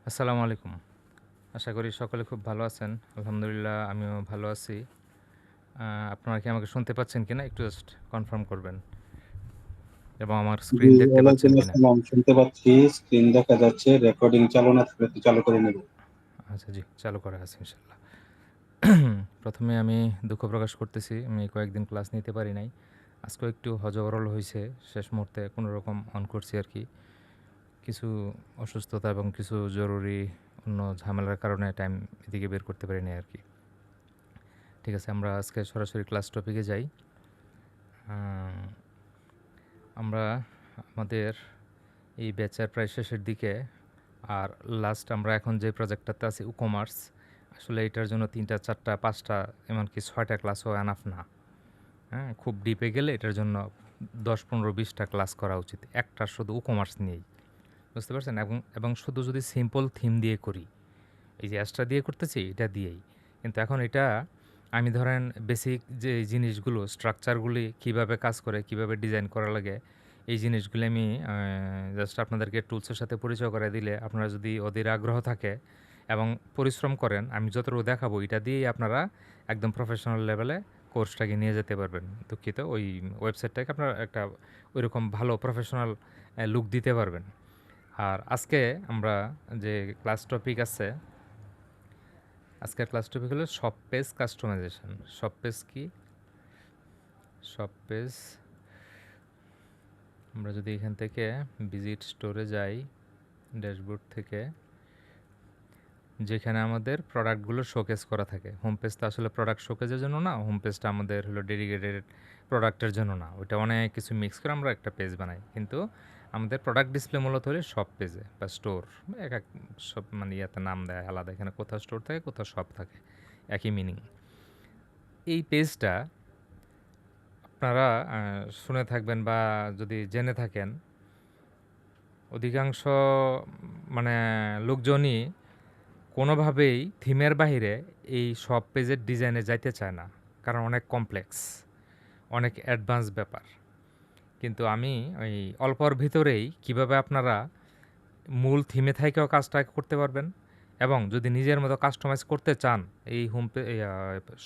আসসালামু আলাইকুম। আশা করি সকলে খুব ভালো আছেন। আলহামদুলিল্লাহ আমিও ভালো আছি। আ আপনারা কি আমাকে শুনতে পাচ্ছেন কিনা? একটু জাস্ট কনফার্ম করবেন। এবং আমার জি, স্ক্রিন দেখতে পাচ্ছেন ওয়ালাইকুম কিনা? আসসালাম। শুনতে পাচ্ছি, স্ক্রিন দেখা যাচ্ছে। রেকর্ডিং চালু না থাকলে একটু চালু করে নেব। আচ্ছা জি, চালু করা আছে ইনশাআল্লাহ। ১ম এ আমি দুঃখ প্রকাশ করতেছি। আমি কয়েকদিন ক্লাস নিতে পারি নাই। আজকেও একটু হযবরল হইছে। শেষ মুহূর্তে কোনরকম অন করছি আরকি। কিছু অসুস্থতা এবং কিছু জরুরি অন্য ঝামেলার কারণে টাইম এদিকে বের করতে পারি নাই আরকি। ঠিক আছে, আমরা আজকে সরাসরি ক্লাস টপিকে যাই। আ আমরা আমাদের এই ব্যাচের প্রায় শেষের দিকে। আর লাস্ট আমরা এখন যে প্রজেক্টটাতে আছি ই-কমার্স। আসলে এটার জন্য ৩টা, ৪টা, ৫টা এমনকি ৬টা ক্লাসও এনাফ না। হ্যাঁ? খুব ডিপে গেলে এটার জন্য ১০, ১৫, ২০টা ক্লাস করা উচিত। একটা শুধু ই-কমার্স নিয়েই। বুঝতে পারছেন? এবং শুধু যদি সিম্পল থিম দিয়ে করি, এই যে অ্যাশটা দিয়ে করতেছি এটা দিয়েই। কিন্তু এখন এটা আমি ধরেন বেসিক যে জিনিসগুলো স্ট্রাকচারগুলি কিভাবে কাজ করে, কিভাবে ডিজাইন করা লাগে, এই জিনিসগুলি আমি জাস্ট আপনাদেরকে টুলসের সাথে পরিচয় করায় দিলে আপনারা যদি ওদের আগ্রহ থাকে এবং পরিশ্রম করেন, আমি যতটুকু দেখাবো এটা দিয়েই আপনারা একদম প্রফেশনাল লেভেলে কোর্সটাকে নিয়ে যেতে পারবেন। দুঃখিত, ওই ওয়েবসাইটটাকে আপনারা একটা ওইরকম ভালো প্রফেশনাল লুক দিতে পারবেন। আর আজকে আমরা যে ক্লাস টপিক আছে, আজকের ক্লাস টপিক হলো shop page customization. Shop page কি? শপ পেজ, আমরা যদি এখান থেকে ভিজিট স্টোরে যাই, ড্যাশবোর্ড থেকে, যেখানে আমাদের প্রোডাক্টগুলো শোকেস করা থাকে। হোম পেজ তো আসলে প্রোডাক্ট শোকেজের জন্য না, হোম পেজটা আমাদের হলো ডেডিকেটেড প্রোডাক্টের জন্য না, ওইটা অনেক কিছু মিক্স করে আমরা একটা পেজ বানাই। কিন্তু আমাদের প্রোডাক্ট ডিসপ্লে মূলত হলে শপ পেজে বা স্টোর, এক এক সব মানে ইয়াতে নাম দেয় আলাদা। এখানে কোথাও স্টোর থাকে, কোথাও শপ থাকে, একই মিনিং। এই পেজটা আপনারা শুনে থাকবেন বা যদি জেনে থাকেন, অধিকাংশ মানে লোকজনই কোনোভাবেই থিমের বাহিরে এই সব পেজের ডিজাইনে যাইতে চায় না, কারণ অনেক কমপ্লেক্স, অনেক অ্যাডভান্স ব্যাপার। কিন্তু আমি ওই অল্পর ভিতরেই কিভাবে আপনারা মূল থিমে থেকেও কাজটা করতে পারবেন এবং যদি নিজের মতো কাস্টমাইজ করতে চান এই হোম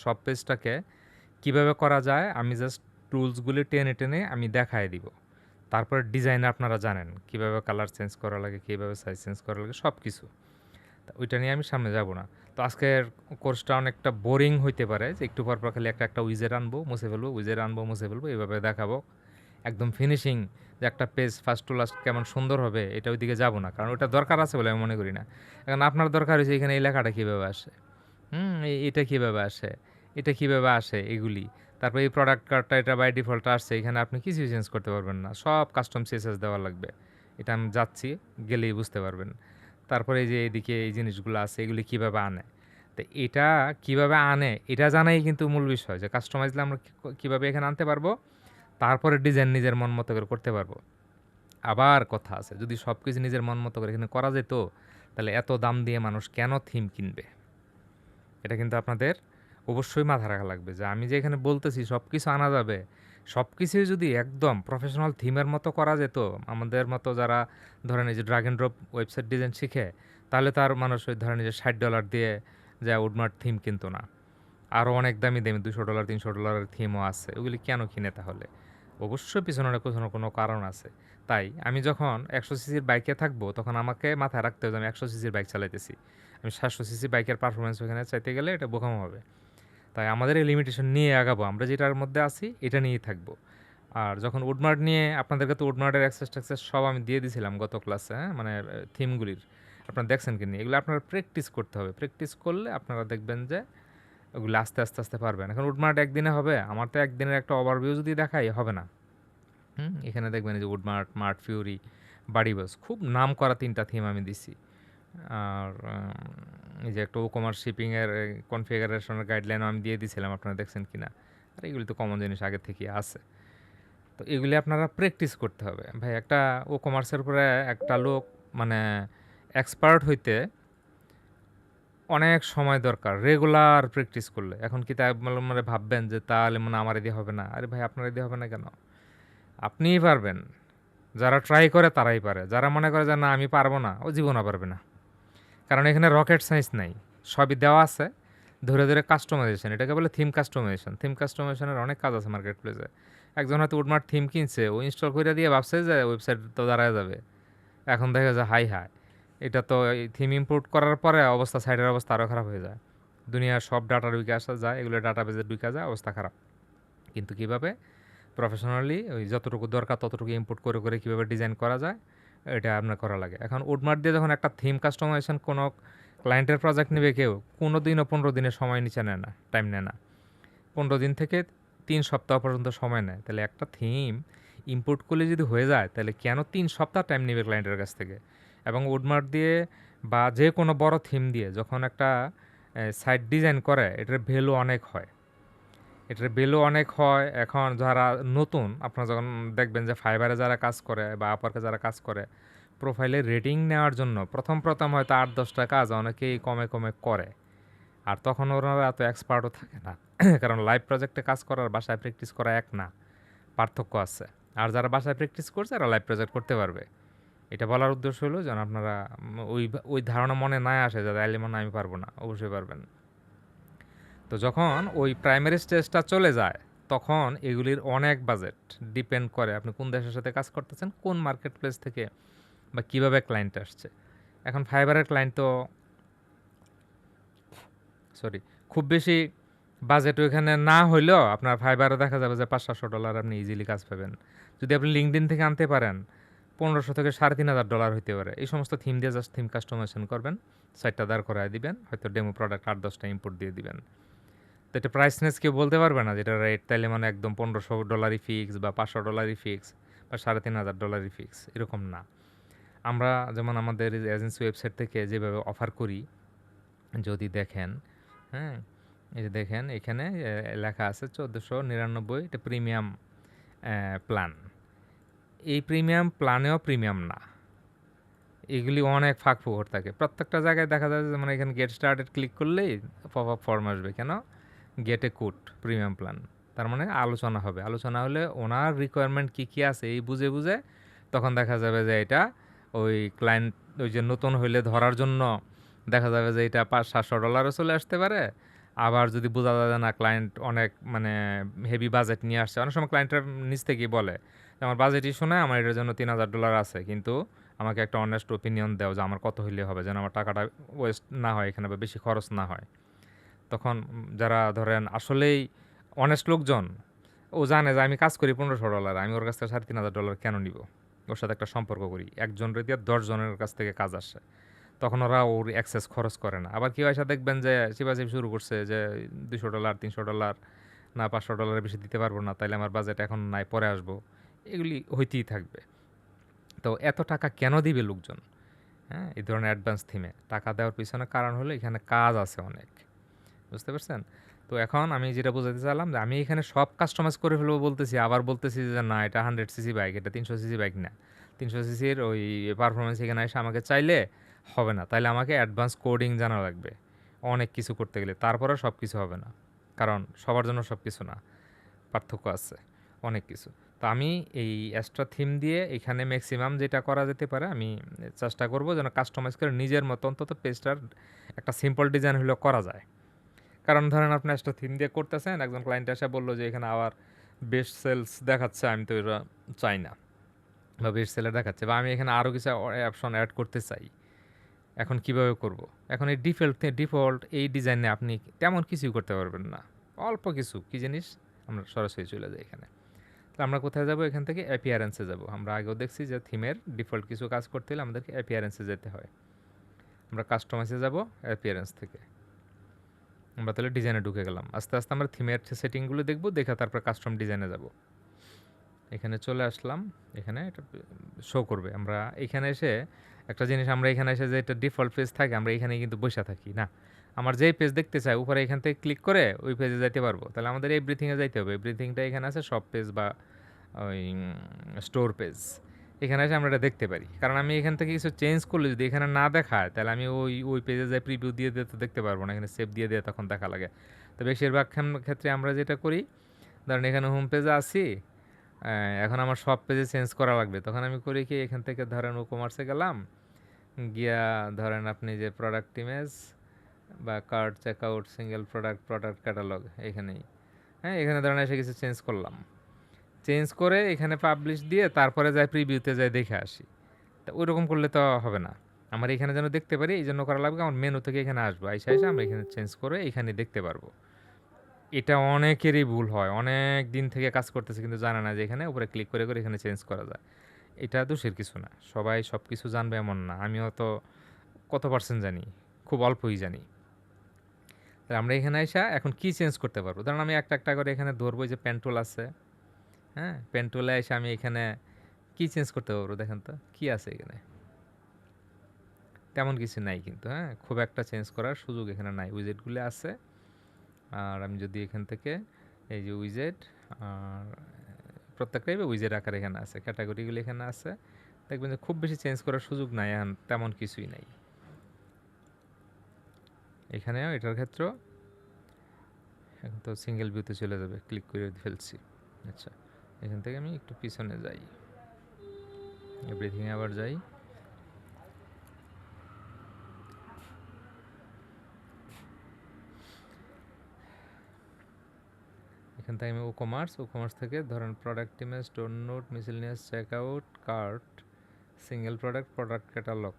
সব পেজটাকে কিভাবে করা যায়, আমি জাস্ট টুলসগুলি টেনে টেনে আমি দেখায় দিব। তারপরে ডিজাইন আপনারা জানেন কিভাবে কালার চেঞ্জ করা লাগে, কিভাবে সাইজ চেঞ্জ করা লাগে, সব কিছু। তা ওইটা নিয়ে আমি সামনে যাব না। তো আজকের কোর্সটা অনেকটা বোরিং হইতে পারে যে একটু পর খালি একটা উইজেট আনবো মুছে ফেলবো, উইজেট আনবো মুছে ফেলবো, এইভাবে দেখাবো। একদম ফিনিশিং যে একটা পেজ ফার্স্ট টু লাস্ট কেমন সুন্দর হবে এটা ওইদিকে যাব না, কারণ ওটা দরকার আছে বলে আমি মনে করি না। এখন আপনার দরকার হয়েছে এখানে এই লেখাটা কীভাবে আসে, এটা কীভাবে আসে, এটা কীভাবে আসে, এগুলি। তারপর এই প্রোডাক্ট কার্ডটা এটা বাই ডিফল্ট আসছে, এখানে আপনি কিছুই চেঞ্জ করতে পারবেন না, সব কাস্টম সিএসএস দেওয়া লাগবে। এটা আমি যাচ্ছি, গেলেই বুঝতে পারবেন। তারপরে এই যে এদিকে এই জিনিসগুলো আছে এগুলি কিভাবে আনে, তো এটা কিভাবে আনে এটা জানাই কিন্তু মূল বিষয়, যে কাস্টমাইজলে আমরা কিভাবে এখানে আনতে পারবো, তারপরে ডিজাইন নিজের মন মতো করে করতে পারবো। আবার কথা আছে, যদি সব কিছু নিজের মন মতো করে এখানে করা যেত, তাহলে এত দাম দিয়ে মানুষ কেন থিম কিনবে? এটা কিন্তু আপনাদের অবশ্যই মাথায় রাখা লাগবে, যে আমি যে এখানে বলতেছি সব কিছু আনা যাবে, সব কিছুই যদি একদম প্রফেশনাল থিমের মতো করা যেত, আমাদের মতো যারা ধরেন এই যে drug and drop website design শিখে, তাহলে তার মানুষ ওই ধরেন এই যে $60 দিয়ে যা উডমার্ট থিম কিনতো না। আরও অনেক দামি দামি $200, $300 থিমও আছে, ওগুলি কেন কিনে তাহলে? অবশ্যই পিছনে না কোনো কোনো কারণ আছে। তাই আমি যখন 100 সিসির বাইকে থাকবো, তখন আমাকে মাথায় রাখতে হবে যে আমি 100 সিসির বাইক চালাইতেছি। আমি 700 সিসি বাইকের পারফরমেন্স ওখানে চাইতে গেলে এটা বোকামো হবে। তাই আমাদের এই লিমিটেশন নিয়ে আগাবো, আমরা যেটার মধ্যে আছি এটা নিয়েই থাকবো। আর যখন উডমার্ট নিয়ে আপনাদেরকে তো উডমার্টের অ্যাক্সেস ট্যাক্সেস সব আমি দিয়ে দিয়েছিলাম গত ক্লাসে, হ্যাঁ, মানে থিমগুলির আপনারা দেখছেন কি না, এগুলো আপনারা প্র্যাকটিস করতে হবে। প্র্যাকটিস করলে আপনারা দেখবেন যে ওগুলো আস্তে আস্তে আস্তে পারবেন। এখন উডমার্ট একদিনে হবে? আমার তো একদিনের একটা ওভারভিউ যদি দেখাই হবে না। এখানে দেখবেন এই যে উডমার্ট, মার্ট ফিউরি, বাড়ি বাস, খুব নাম করা ৩টা থিম আমি দিছি। আর এই যে একটা ই-কমার্স শিপিংয়ের কনফিগারেশনের গাইডলাইনও আমি দিয়ে দিয়েছিলাম, আপনারা দেখছেন কিনা? আর এগুলি তো কমন জিনিস আগের থেকেই আছে। তো এগুলি আপনারা প্র্যাকটিস করতে হবে ভাই। একটা ই-কমার্সের উপরে একটা লোক মানে এক্সপার্ট হইতে অনেক সময় দরকার, রেগুলার প্র্যাকটিস করলে। এখন কি তাই মানে ভাববেন যে তাহলে মানে আমার দিয়ে হবে না? আরে ভাই, আপনার দিয়ে হবে না কেন? আপনিই পারবেন। যারা ট্রাই করে তারাই পারে। যারা মনে করে যে না আমি পারবো না, ও জীবনও পারবে না। কারণ এখানে রকেট সায়েন্স নাই, সবই দেওয়া আছে। ধরে ধরে কাস্টমাইজেশন, এটাকে বলে থিম কাস্টমাইজেশন। থিম কাস্টমাইজেশনের অনেক কাজ আছে মার্কেট প্লেসে। একজন হয়তো উডমার্ট থিম কিনছে, ও ইনস্টল করে দিয়ে ভাবছে যে ওয়েবসাইট তো দাঁড়ায় যাবে। এখন দেখা যায় হাই হাই, এটা তো থিম ইম্পোর্ট করার পরে অবস্থা, সাইটের অবস্থা আরও খারাপ হয়ে যায়। দুনিয়ার সব ডাটা ঢুকে আসা যায়, এগুলো ডাটা বেজে ঢুকে যায়, অবস্থা খারাপ। কিন্তু কীভাবে প্রফেশনালি ওই যতটুকু দরকার ততটুকু ইম্পোর্ট করে করে কীভাবে ডিজাইন করা যায়, এটা আপনার করা লাগে। এখন উডমার্ট দিয়ে যখন একটা থিম কাস্টমাইজেশন কোনো ক্লায়েন্টের প্রজেক্ট নেবে কেউ, কোনো দিনও 15 দিনের সময় নিচে নেয় না, টাইম নেয় না। 15 দিন থেকে 3 সপ্তাহ পর্যন্ত সময় নেয়। তাহলে একটা থিম ইম্পোর্ট করলে যদি হয়ে যায়, তাহলে কেন 3 সপ্তাহ টাইম নেবে ক্লায়েন্টের কাছ থেকে? এবং উডমার্ট দিয়ে বা যে কোনো বড় থিম দিয়ে যখন একটা সাইট ডিজাইন করে, এটার ভ্যালু অনেক হয়। এটার ভ্যালু অনেক হয়। এখন যারা নতুন, আপনারা যখন দেখবেন যে ফাইবারে যারা কাজ করে বা আপওয়ার্কে যারা কাজ করে, প্রোফাইলে রেটিং নেওয়ার জন্য প্রথম হয়তো 8-10টা কাজ অনেকেই কমে কমে করে। আর তখন ওনারা এত এক্সপার্টও থাকে না। কারণ লাইভ প্রজেক্টে কাজ করার বাসায় প্র্যাকটিস করা এক না, পার্থক্য আছে। আর যারা বাসায় প্র্যাকটিস করছে এরা লাইভ প্রজেক্ট করতে পারবে। এটা বলার উদ্দেশ্য হলো যেন আপনারা ওই ওই ধারণা মনে না আসে যে তাইলে মনে হয় আমি পারবো না। অবশ্যই পারবেন। তো যখন ওই প্রাইমারি স্টেজটা চলে যায়, তখন এগুলির অনেক বাজেট ডিপেন্ড করে আপনি কোন দেশের সাথে কাজ করতেছেন, কোন মার্কেট প্লেস থেকে বা কীভাবে ক্লায়েন্ট আসছে। এখন ফাইবারের ক্লায়েন্ট তো খুব বেশি বাজেট ওইখানে না হইলেও আপনার ফাইবারে দেখা যাবে যে $500-700 আপনি ইজিলি কাজ পাবেন। যদি আপনি লিঙ্কডইন থেকে আনতে পারেন, 1500 থেকে $3500 হইতে পারে। এই সমস্ত থিম দিয়ে জাস্ট থিম কাস্টমাইজেশন করবেন, সাইটটা দাঁড় করায় দিবেন, হয়তো ডেমো প্রোডাক্ট 8-10টা ইম্পোর্ট দিয়ে দিবেন। তো এটা প্রাইসনেস কেউ বলতে পারবে না যেটা রেট তাইলে মানে একদম $1500 ফিক্স বা $500 ফিক্স বা $3500 ফিক্স, এরকম না। আমরা যেমন আমাদের এজেন্সি ওয়েবসাইট থেকে যেভাবে অফার করি, যদি দেখেন, হ্যাঁ, এই যে দেখেন এখানে লেখা আছে 1499, এটা প্রিমিয়াম প্ল্যান। এই প্রিমিয়াম প্ল্যানেও প্রিমিয়াম না, এগুলি অনেক ফাঁক ফোকর থাকে। প্রত্যেকটা জায়গায় দেখা যায় যে মানে এখানে গেট স্টার্টেড ক্লিক করলেই পপ আপ ফর্ম আসবে, কেন? গেটে কোড প্রিমিয়াম প্ল্যান। তার মানে আলোচনা হবে, আলোচনা হলে ওনার রিকোয়ারমেন্ট কী কী আছে এই বুঝে বুঝে তখন দেখা যাবে যে এটা ওই ক্লায়েন্ট ওই যে নতুন হইলে ধরার জন্য দেখা যাবে যে এটা $500-700 চলে আসতে পারে। আবার যদি বোঝা যায় না ক্লায়েন্ট অনেক মানে হেভি বাজেট নিয়ে আসছে, অনেক সময় ক্লায়েন্টের নিচ থেকেই বলে যে আমার বাজেট ইস্যু নয়, আমার এটার জন্য $3000 আছে, কিন্তু আমাকে একটা অনেস্ট ওপিনিয়ন দাও যে আমার কত হইলে হবে, যেন আমার টাকাটা ওয়েস্ট না হয় এখানে বা বেশি খরচ না হয়। তখন যারা ধরেন আসলেই অনেস্ট লোকজন, ও জানে যে আমি কাজ করি $1500, আমি ওর কাছ থেকে $3500 কেন নিব? ওর সাথে একটা সম্পর্ক করি, একজনের দিয়ে 10 জনের কাছ থেকে কাজ আসে, তখন ওরা ওর অ্যাক্সেস খরচ করে না। আবার কেউ এসে দেখবেন যে চিপাচিপি শুরু করছে যে $200, $300 না $500 বেশি দিতে পারবো না, তাইলে আমার বাজেট এখন নাই, পরে আসবো, এগুলি হইতেই থাকবে। তো এত টাকা কেন দিবে লোকজন? হ্যাঁ, এই ধরনের অ্যাডভান্স থিমে টাকা দেওয়ার পিছনে কারণ হলো এখানে কাজ আছে অনেক, বুঝতে পারছেন? তো এখন আমি যেটা বোঝাতে চাইলাম যে আমি এখানে সব কাস্টমাইজ করে ফেলবো বলতেছি, আবার বলতেছি যে না এটা 100 সিসি বাইক, এটা 300 সিসি বাইক না। 300 সিসির ওই পারফরমেন্স এখানে এসে আমাকে চাইলে হবে না, তাইলে আমাকে অ্যাডভান্স কোডিং জানা লাগবে অনেক কিছু করতে গেলে, তারপরে সব কিছু হবে না। কারণ সবার জন্য সব কিছু না, পার্থক্য আছে অনেক কিছু। তো আমি এই এক্সট্রা থিম দিয়ে এখানে ম্যাক্সিমাম যেটা করা যেতে পারে আমি চেষ্টা করব যেন কাস্টমাইজ করে নিজের মতো অন্তত পেজটার একটা সিম্পল ডিজাইন হলেও করা যায়। কারণ ধরেন আপনি একটা থিম দিয়ে করতেছেন, একজন ক্লায়েন্ট এসে বললো যে এখানে আবার বেস্ট সেলস দেখাচ্ছে, আমি তো এটা চাই না, বা বেস্ট সেলার দেখাচ্ছে, বা আমি এখানে আরও কিছু অপশন অ্যাড করতে চাই, এখন কিভাবে করব? এখন এই ডিফল্ট এই ডিজাইনে আপনি তেমন কিছুই করতে পারবেন না, অল্প কিছু কী জিনিস আমরা সরাসরি চলে যাই এখানে। তো আমরা কোথায় যাব? এখান থেকে অ্যাপিয়ারেন্সে যাব। আমরা আগেও দেখছি যে থিমের ডিফল্ট কিছু কাজ করতে হলে আমাদেরকে অ্যাপিয়ারেন্সে যেতে হয়। আমরা কাস্টমাইজে যাব, অ্যাপিয়ারেন্স থেকে আমরা তাহলে ডিজাইনে ঢুকে গেলাম। আস্তে আস্তে আমরা থিমের সেটিংগুলো দেখব, দেখে তারপর কাস্টম ডিজাইনে যাব। এখানে চলে আসলাম, এখানে এটা শো করবে। আমরা এখানে এসে একটা জিনিস, আমরা এখানে এসে যে এটা ডিফল্ট পেজ থাকে, আমরা এখানে কিন্তু বসে থাকি না। আমার যেই পেজ দেখতে চাই উপরে এখান থেকে ক্লিক করে ওই পেজে যাইতে পারবো। তাহলে আমাদের এভরিথিংয়ে যাইতে হবে। এভরিথিংটা এখানে আছে, সব পেজ বা ওই স্টোর পেজ, এখানে এসে আমরা এটা দেখতে পারি। কারণ আমি এখান থেকে কিছু চেঞ্জ করলে যদি এখানে না দেখায়, তাহলে আমি ওই পেজে যাই প্রিভিউ দিয়ে তো দেখতে পারবো না, এখানে সেভ দিয়ে তখন দেখা লাগে। তো বেশিরভাগ ক্ষেত্রে আমরা যেটা করি, ধরেন এখানে হোম পেজে আসি, এখন আমার সব পেজে চেঞ্জ করা লাগবে, তখন আমি করি কি এখান থেকে ধরেন ও কমার্সে গেলাম, গিয়া ধরেন আপনি যে প্রোডাক্ট ইমেজ বা card checkout single product product catalogue এখানেই, হ্যাঁ, এখানে ধরেন এসে কিছু চেঞ্জ করলাম, চেঞ্জ করে এখানে পাবলিশ দিয়ে তারপরে যাই প্রিভিউতে যাই দেখে আসি। তা ওইরকম করলে তো হবে না, আমার এখানে যেন দেখতে পারি এই জন্য করা লাগবে আমার মেনু থেকে এখানে আসবো, আইসা এসে আমরা এখানে চেঞ্জ করে এখানে দেখতে পারবো। এটা অনেকেরই ভুল হয়, অনেক দিন থেকে কাজ করতেছে কিন্তু জানে না যে এখানে উপরে ক্লিক করে করে এখানে চেঞ্জ করা যায়। এটা দোষের কিছু না, সবাই সব কিছু জানবে এমন না, আমিও তো কত পার্সেন্ট জানি, খুব অল্পই জানি। তাহলে আমরা এখানে আইসা এখন কি চেঞ্জ করতে পারবো, ধরুন আমি একটা একটা করে এখানে ধরবো, যে পেন্টুল আছে, হ্যাঁ, পেন্টুলে এসে আমি এখানে কি চেঞ্জ করতে পারবো দেখেন তো কি আছে এখানে, তেমন কিছু নাই কিন্তু, হ্যাঁ, খুব একটা চেঞ্জ করার সুযোগ এখানে নাই, উইজেটগুলো আছে। আর আমি যদি এখান থেকে এই যে উইজেট, আর প্রত্যেকটাই উইজেট আকার এখানে আছে, ক্যাটাগরিগুলো এখানে আছে, দেখবেন যে খুব বেশি চেঞ্জ করার সুযোগ নাই, এখন তেমন কিছুই নাই এখানেও এটার ক্ষেত্রেও। এখন তো সিঙ্গেল ভিউতে চলে যাবে, ক্লিক করে ফেলছি। আচ্ছা, এখান থেকে আমি একটু পিছনে যাই, এভরিথিং আবার যাই, এখান থেকে আমি ও কমার্স থেকে ধরেন product image, store note, miscellaneous, checkout, cart, single product, product catalogue,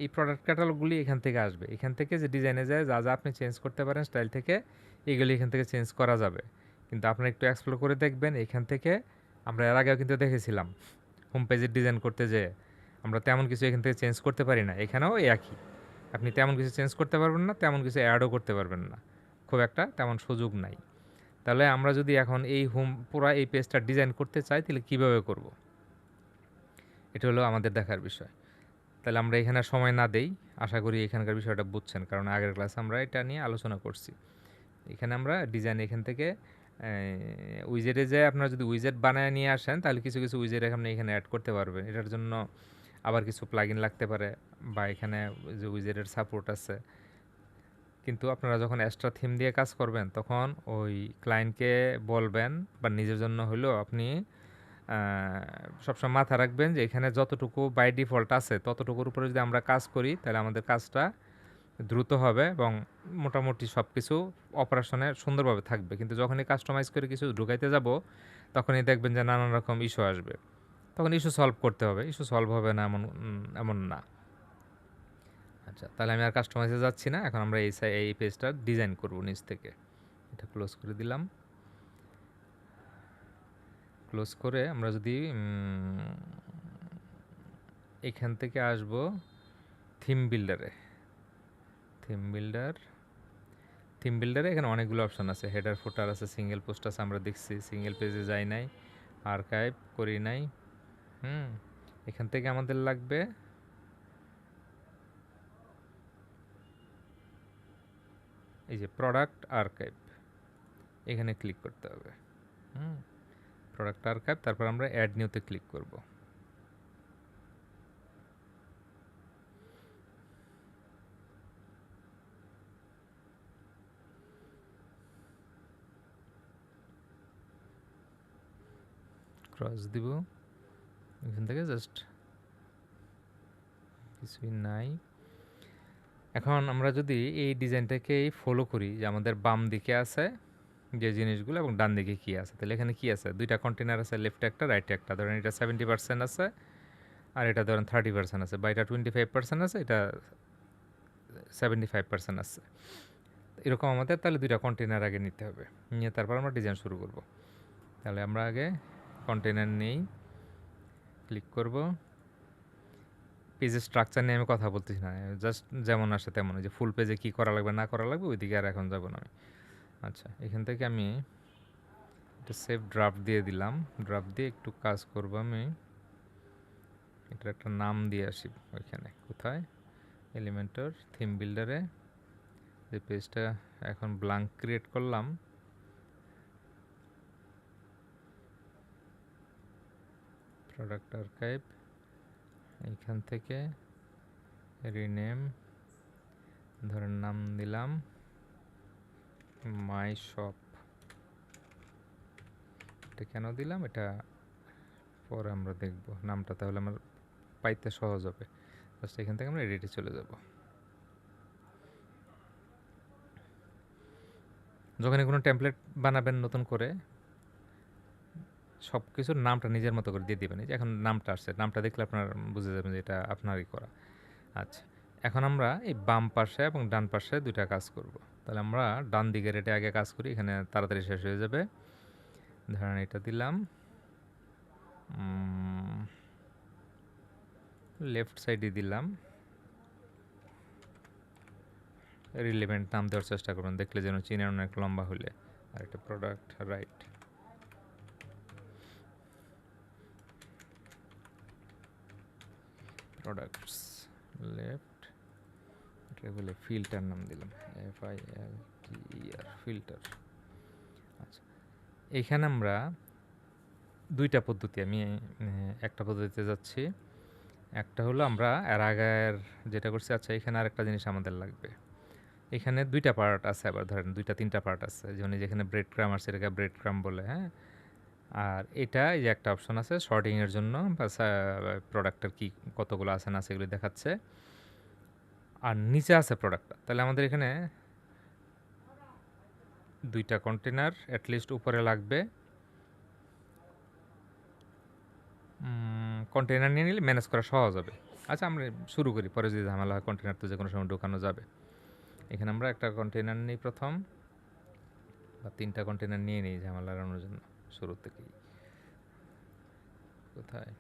এই প্রোডাক্ট ক্যাটালগুলি এখান থেকে আসবে, এখান থেকে যে ডিজাইনে যায় যা যা আপনি চেঞ্জ করতে পারেন স্টাইল থেকে, এগুলি এখান থেকে চেঞ্জ করা যাবে। কিন্তু আপনারা একটু এক্সপ্লোর করে দেখবেন, এখান থেকে আমরা এর আগেও কিন্তু দেখেছিলাম হোম পেজের ডিজাইন করতে, যে আমরা তেমন কিছু এখান থেকে চেঞ্জ করতে পারি না, এখানেও একই, আপনি তেমন কিছু চেঞ্জ করতে পারবেন না, তেমন কিছু অ্যাডও করতে পারবেন না, খুব একটা তেমন সুযোগ নাই। তাহলে আমরা যদি এখন এই পুরা এই পেজটা ডিজাইন করতে চাই তাহলে কীভাবে করব, এটা হলো আমাদের দেখার বিষয়। তাহলে আমরা এখানে সময় না দেই, আশা করি এখানকার বিষয়টা বুঝছেন, কারণ আগের ক্লাসে আমরা এটা নিয়ে আলোচনা করছি। এখানে আমরা ডিজাইন এখান থেকে উইজেটে যে আপনারা যদি উইজেট বানায় নিয়ে আসেন তাহলে কিছু কিছু উইজেট আপনি এখানে অ্যাড করতে পারবেন, এটার জন্য আবার কিছু প্লাগইন লাগতে পারে, বা এখানে যে উইজেটের সাপোর্ট আছে। কিন্তু আপনারা যখন এক্সট্রা থিম দিয়ে কাজ করবেন তখন ওই ক্লায়েন্টকে বলবেন, বা নিজের জন্য হলেও আপনি সবসময় মাথা রাখবেন যে এখানে যতটুকু বাই ডিফল্ট আছে ততটুকুর উপরে যদি আমরা কাজ করি তাহলে আমাদের কাজটা দ্রুত হবে এবং মোটামুটি সব কিছু অপারেশনে সুন্দরভাবে থাকবে। কিন্তু যখনই কাস্টমাইজ করে কিছু ঢুকাইতে যাব তখনই দেখবেন যে নানান রকম ইস্যু আসবে, তখন ইস্যু সলভ করতে হবে, ইস্যু সলভ হবে না এমন এমন না। আচ্ছা, তাহলে আমি আর কাস্টমাইজে যাচ্ছি না, এখন আমরা এই পেজটা ডিজাইন করব নিচ থেকে। এটা ক্লোজ করে দিলাম, ক্লোজ করে আমরা যদি এখান থেকে আসব থিম বিল্ডারে, থিম বিল্ডারে এখানে অনেকগুলো অপশন আছে, হেডার ফুটার আছে, সিঙ্গেল পোস্ট আছে, আমরা দেখছি সিঙ্গেল পেজে যাই নাই, আর্কাইভ করি নাই। এখান থেকে আমাদের লাগবে এই যে প্রোডাক্ট আর্কাইভ, এখানে ক্লিক করতে হবে। প্রোডাক্ট আর্কাইভ, তারপর আমরা অ্যাড নিউতে ক্লিক করব। ক্রস দিব, এখান থেকে জাস্ট কিছুই নাই। এখন আমরা যদি এই ডিজাইনটাকেই ফলো করি, যে আমাদের বাম দিকে আছে যে জিনিসগুলো এবং ডান দিকে কী আছে, তাহলে এখানে কী আছে, দুইটা কন্টেনার আছে, লেফটে একটা রাইটে একটা, ধরেন এটা 70% আছে আর এটা ধরেন 30% আছে, বা এটা 25% আছে, এটা 75% আছে, এরকম আমাদের তাহলে দুইটা কন্টেনার আগে নিতে হবে, নিয়ে তারপর আমরা ডিজাইন শুরু করব। তাহলে আমরা আগে কন্টেনার নেই, ক্লিক করব। পেজের স্ট্রাকচার নিয়ে আমি কথা বলতেছি না, জাস্ট যেমন আসে তেমন, যে ফুল পেজে কী করা লাগবে না করা লাগবে ওইদিকে আর এখন যাব না আমি। আচ্ছা, এখান থেকে আমি একটা সেভ ড্রাফট দিয়ে দিলাম, ড্রাফট দিয়ে একটু কাজ করব আমি, এটার একটা নাম দিয়ে আসি ওইখানে, কোথায়, এলিমেন্টর থিম বিল্ডারে, যে পেজটা এখন ব্ল্যাঙ্ক ক্রিয়েট করলাম, প্রোডাক্ট আর্কাইভ, এইখান থেকে রিনেম, ধরেন নাম দিলাম মাই শপ। এটা কেন দিলাম এটা পরে আমরা দেখব, নামটা তাহলে আমার পাইতে সহজ হবে। জাস্ট এখান থেকে আমরা এডিটে চলে যাব। যখনই কোনো টেমপ্লেট বানাবেন নতুন করে, সব কিছুর নামটা নিজের মতো করে দিয়ে দিবেন। এই যে এখন নামটা আসছে, নামটা দেখলে আপনার বুঝে যাবেন যে এটা আপনারই করা। আচ্ছা, এখন আমরা এই বাম পাশে এবং ডান পাশে ২টা কাজ করব। তাহলে আমরা ডান দিকের এটা আগে কাজ করি, এখানে তাড়াতাড়ি শেষ হয়ে যাবে। ধরেন এটা দিলাম, লেফট সাইডে দিলাম, রিলেভেন্ট নাম দেওয়ার চেষ্টা করুন, দেখলে যেন চিনের অনেক লম্বা হলে। আর একটা প্রোডাক্ট রাইট, প্রোডাক্টস লেফট, এটা বলে ফিল্টার নাম দিলাম, FILTER, ফিল্টার। আচ্ছা, এখানে আমরা ২টা পদ্ধতি, আমি একটা পদ্ধতিতে যাচ্ছি। একটা হলো আমরা এর আগের যেটা করছি। আচ্ছা, এখানে আরেকটা জিনিস আমাদের লাগবে। এখানে ২টা পার্ট আছে, আবার ধরেন ২টা ৩টা পার্ট আছে, যেমন এই যেখানে ব্রেড ক্রাম আছে, এটাকে ব্রেড ক্রাম বলে, হ্যাঁ। আর এটা এই যে একটা অপশন আছে শর্টিংয়ের জন্য, বা প্রোডাক্টের কি কতগুলো আছে না সেগুলি দেখাচ্ছে। আর নিচে আছে প্রোডাক্টটা। তাহলে আমাদের এখানে ২টা কন্টেনার অ্যাটলিস্ট উপরে লাগবে। কন্টেনার নিয়ে নিলে ম্যানেজ করা সহজ হবে। আচ্ছা, আমরা শুরু করি, পরে যদি ঝামেলা হয় কন্টেনার তো যে কোনো সময় ঢোকানো যাবে। এখানে আমরা একটা কন্টেনার নিই প্রথম, বা ৩টা কন্টেনার নিয়ে নিই ঝামেলা এড়ানোর জন্য শুরু থেকেই। কোথায়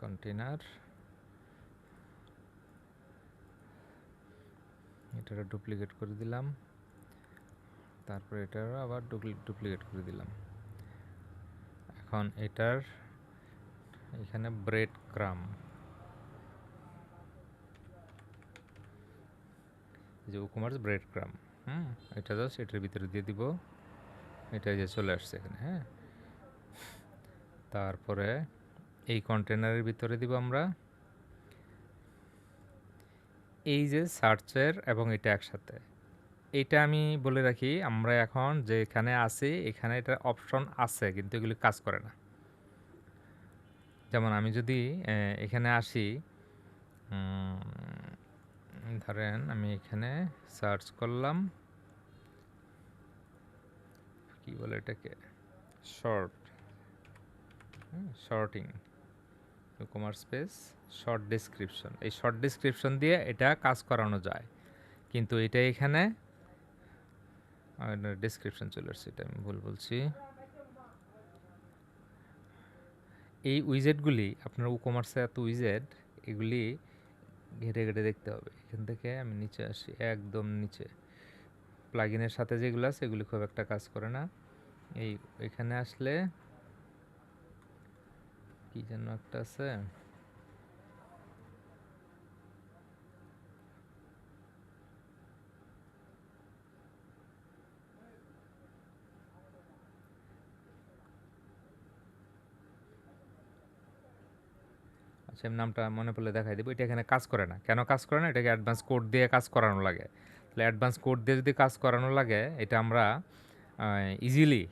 কন্টেনার, এটার ডুপ্লিকেট করে দিলাম, তারপর এটারও আবার ডুপ্লিকেট করে দিলাম। এখন এটার এখানে ব্রেড ক্রাম, যে উকমার্স ব্রেড ক্রাম, এটা জাস্ট এটার ভিতরে দিয়ে দিব। এটা যে চলে আসছে এখানে, হ্যাঁ। তারপরে এই কন্টেনারের ভিতরে দিব আমরা এই যে সার্চের এবং এটা একসাথে। এটা আমি বলে রাখি, আমরা এখন যেখানে আছি এখানে এটা অপশন আছে, কিন্তু এগুলি কাজ করে না। যেমন আমি যদি এখানে আসি, ধরেন আমি এখানে সার্চ করলাম, কি বলে এটাকে, sorting commerce space short description. এই শর্ট ডেসক্রিপশন দিয়ে এটা কাজ করানো যায়, কিন্তু এটা এখানে ডেসক্রিপশন চলে আসছে, এটা আমি ভুল বলছি। এই উইজেটগুলি আপনার কমার্সে এত উইজেট, এগুলি ঘেটে ঘেটে দেখতে হবে। এখান থেকে আমি নিচে আসি, একদম নিচে প্লাগইনের সাথে যেগুলো আছে এগুলি খুব একটা কাজ করে না। এখানে আসলে কি যেন একটা আছে, আচ্ছা আমি নামটা মনে পড়লে দেখাই দেবো। এটা এখানে কাজ করে না। কেন কাজ করে না? এটাকে অ্যাডভান্স কোড দিয়ে কাজ করানো লাগে। তাহলে অ্যাডভান্স কোড দিয়ে যদি কাজ করানো লাগে, এটা আমরা ইজিলি,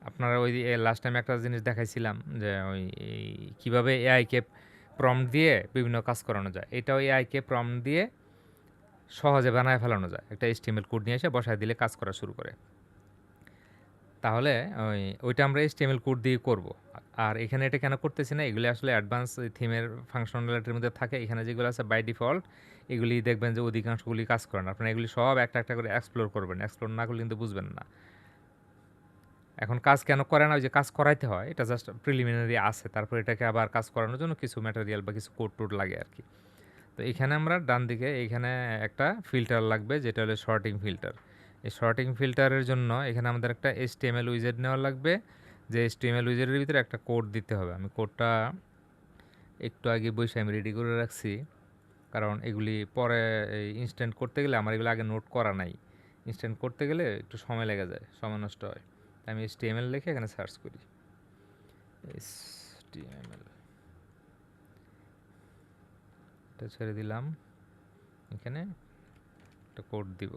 আপনারা ওই লাস্ট টাইম একটা জিনিস দেখাইছিলাম যে ওই কীভাবে এআইকে প্রম্পট দিয়ে বিভিন্ন কাজ করানো যায়। এটাও এআইকে প্রম্পট দিয়ে সহজে বানায় ফেলানো যায়। একটা HTML কোড নিয়ে এসে বসায় দিলে কাজ করা শুরু করে। তাহলে ওইটা আমরা HTML কোড দিয়ে করব। আর এখানে এটা কেন করতেছি না? এগুলি আসলে অ্যাডভান্স থিমের ফাংশনালিটির মধ্যে থাকে। এখানে যেগুলো আছে বাই ডিফল্ট, এগুলি দেখবেন যে অধিকাংশগুলি কাজ করে না। আপনারা এগুলি সব একটা একটা করে এক্সপ্লোর করবেন। এক্সপ্লোর না করলে কিন্তু বুঝবেন না। এখন কাজ কেন করে না? ওই যে কাজ করাইতে হয়, এটা জাস্ট প্রিলিমিনারি আছে। তারপর এটাকে আবার কাজ করানোর জন্য কিছু ম্যাটেরিয়াল বা কিছু কোড টোড লাগে আর কি। তো এখানে আমরা ডান দিকে এখানে একটা ফিল্টার লাগবে, যেটা হলো শর্টিং ফিল্টার। এই শর্টিং ফিল্টারের জন্য এখানে আমাদের একটা HTML উইজেট নেওয়া লাগবে, যে HTML উইজেটের ভিতরে একটা কোড দিতে হবে। আমি কোডটা একটু আগে বসে আমি রেডি করে রাখছি, কারণ এগুলি পরে ইনস্ট্যান্ট করতে গেলে আমার এগুলো আগে নোট করা নাই। ইনস্ট্যান্ট করতে গেলে একটু সময় লেগে যায়, সময় নষ্ট হয়। আমি HTML লিখে এখানে সার্চ করি, HTML, এটা ছেড়ে দিলাম, এখানে একটা কোড দিব,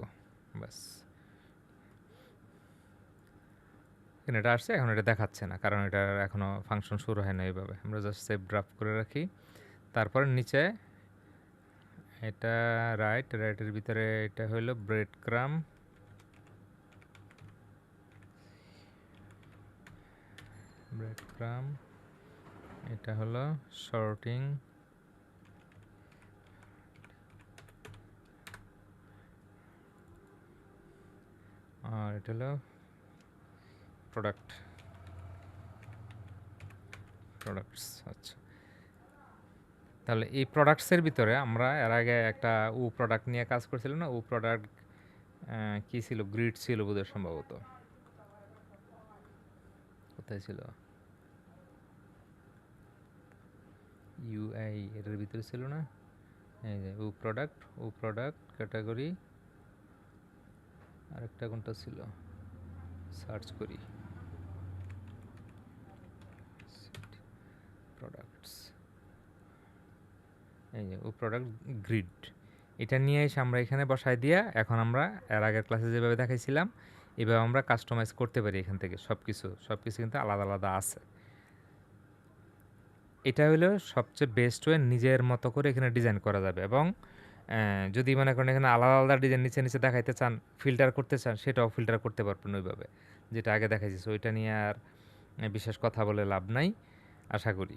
ব্যাস। এখানে এটা আসছে, এখন এটা দেখাচ্ছে না, কারণ এটা এখনও ফাংশন শুরু হয় না। এইভাবে আমরা জাস্ট সেভ ড্রাফট করে রাখি। তারপরে নিচে এটা রাইটের ভিতরে এটা হলো ব্রেড ক্রাম, এটা হলো সর্টিং, আর এটা হলো প্রোডাক্টস। আচ্ছা, তাহলে এই প্রোডাক্টসের ভিতরে আমরা এর আগে একটা প্রোডাক্ট নিয়ে কাজ করছিলাম না? প্রোডাক্ট কি ছিল? গ্রিড ছিল বোধহয়, সম্ভবত। কোথায় ছিল? ইউআই এটার ভিতরে ছিল না? এই যে প্রোডাক্ট ক্যাটাগরি, আরেকটা কোনটা ছিল? সার্চ করি, প্রোডাক্টস, এই যে প্রোডাক্ট গ্রিড। এটা নিয়ে এসে আমরা এখানে বসাই দিয়া এখন আমরা এর আগের ক্লাসে যেভাবে দেখাইছিলাম এভাবে আমরা কাস্টমাইজ করতে পারি। এখান থেকে সব কিছু কিন্তু আলাদা আলাদা আছে। এটা হলো সবচেয়ে বেস্ট ওয়ে, নিজের মতো করে এখানে ডিজাইন করা যাবে। এবং যদি মনে করেন এখানে আলাদা আলাদা ডিজাইন নিচে দেখাইতে চান, ফিল্টার করতে চান, সেটাও ফিল্টার করতে পারবেন ওইভাবে, যেটা আগে দেখাইছি। ওইটা নিয়ে আর বিশেষ কথা বলে লাভ নাই আশা করি।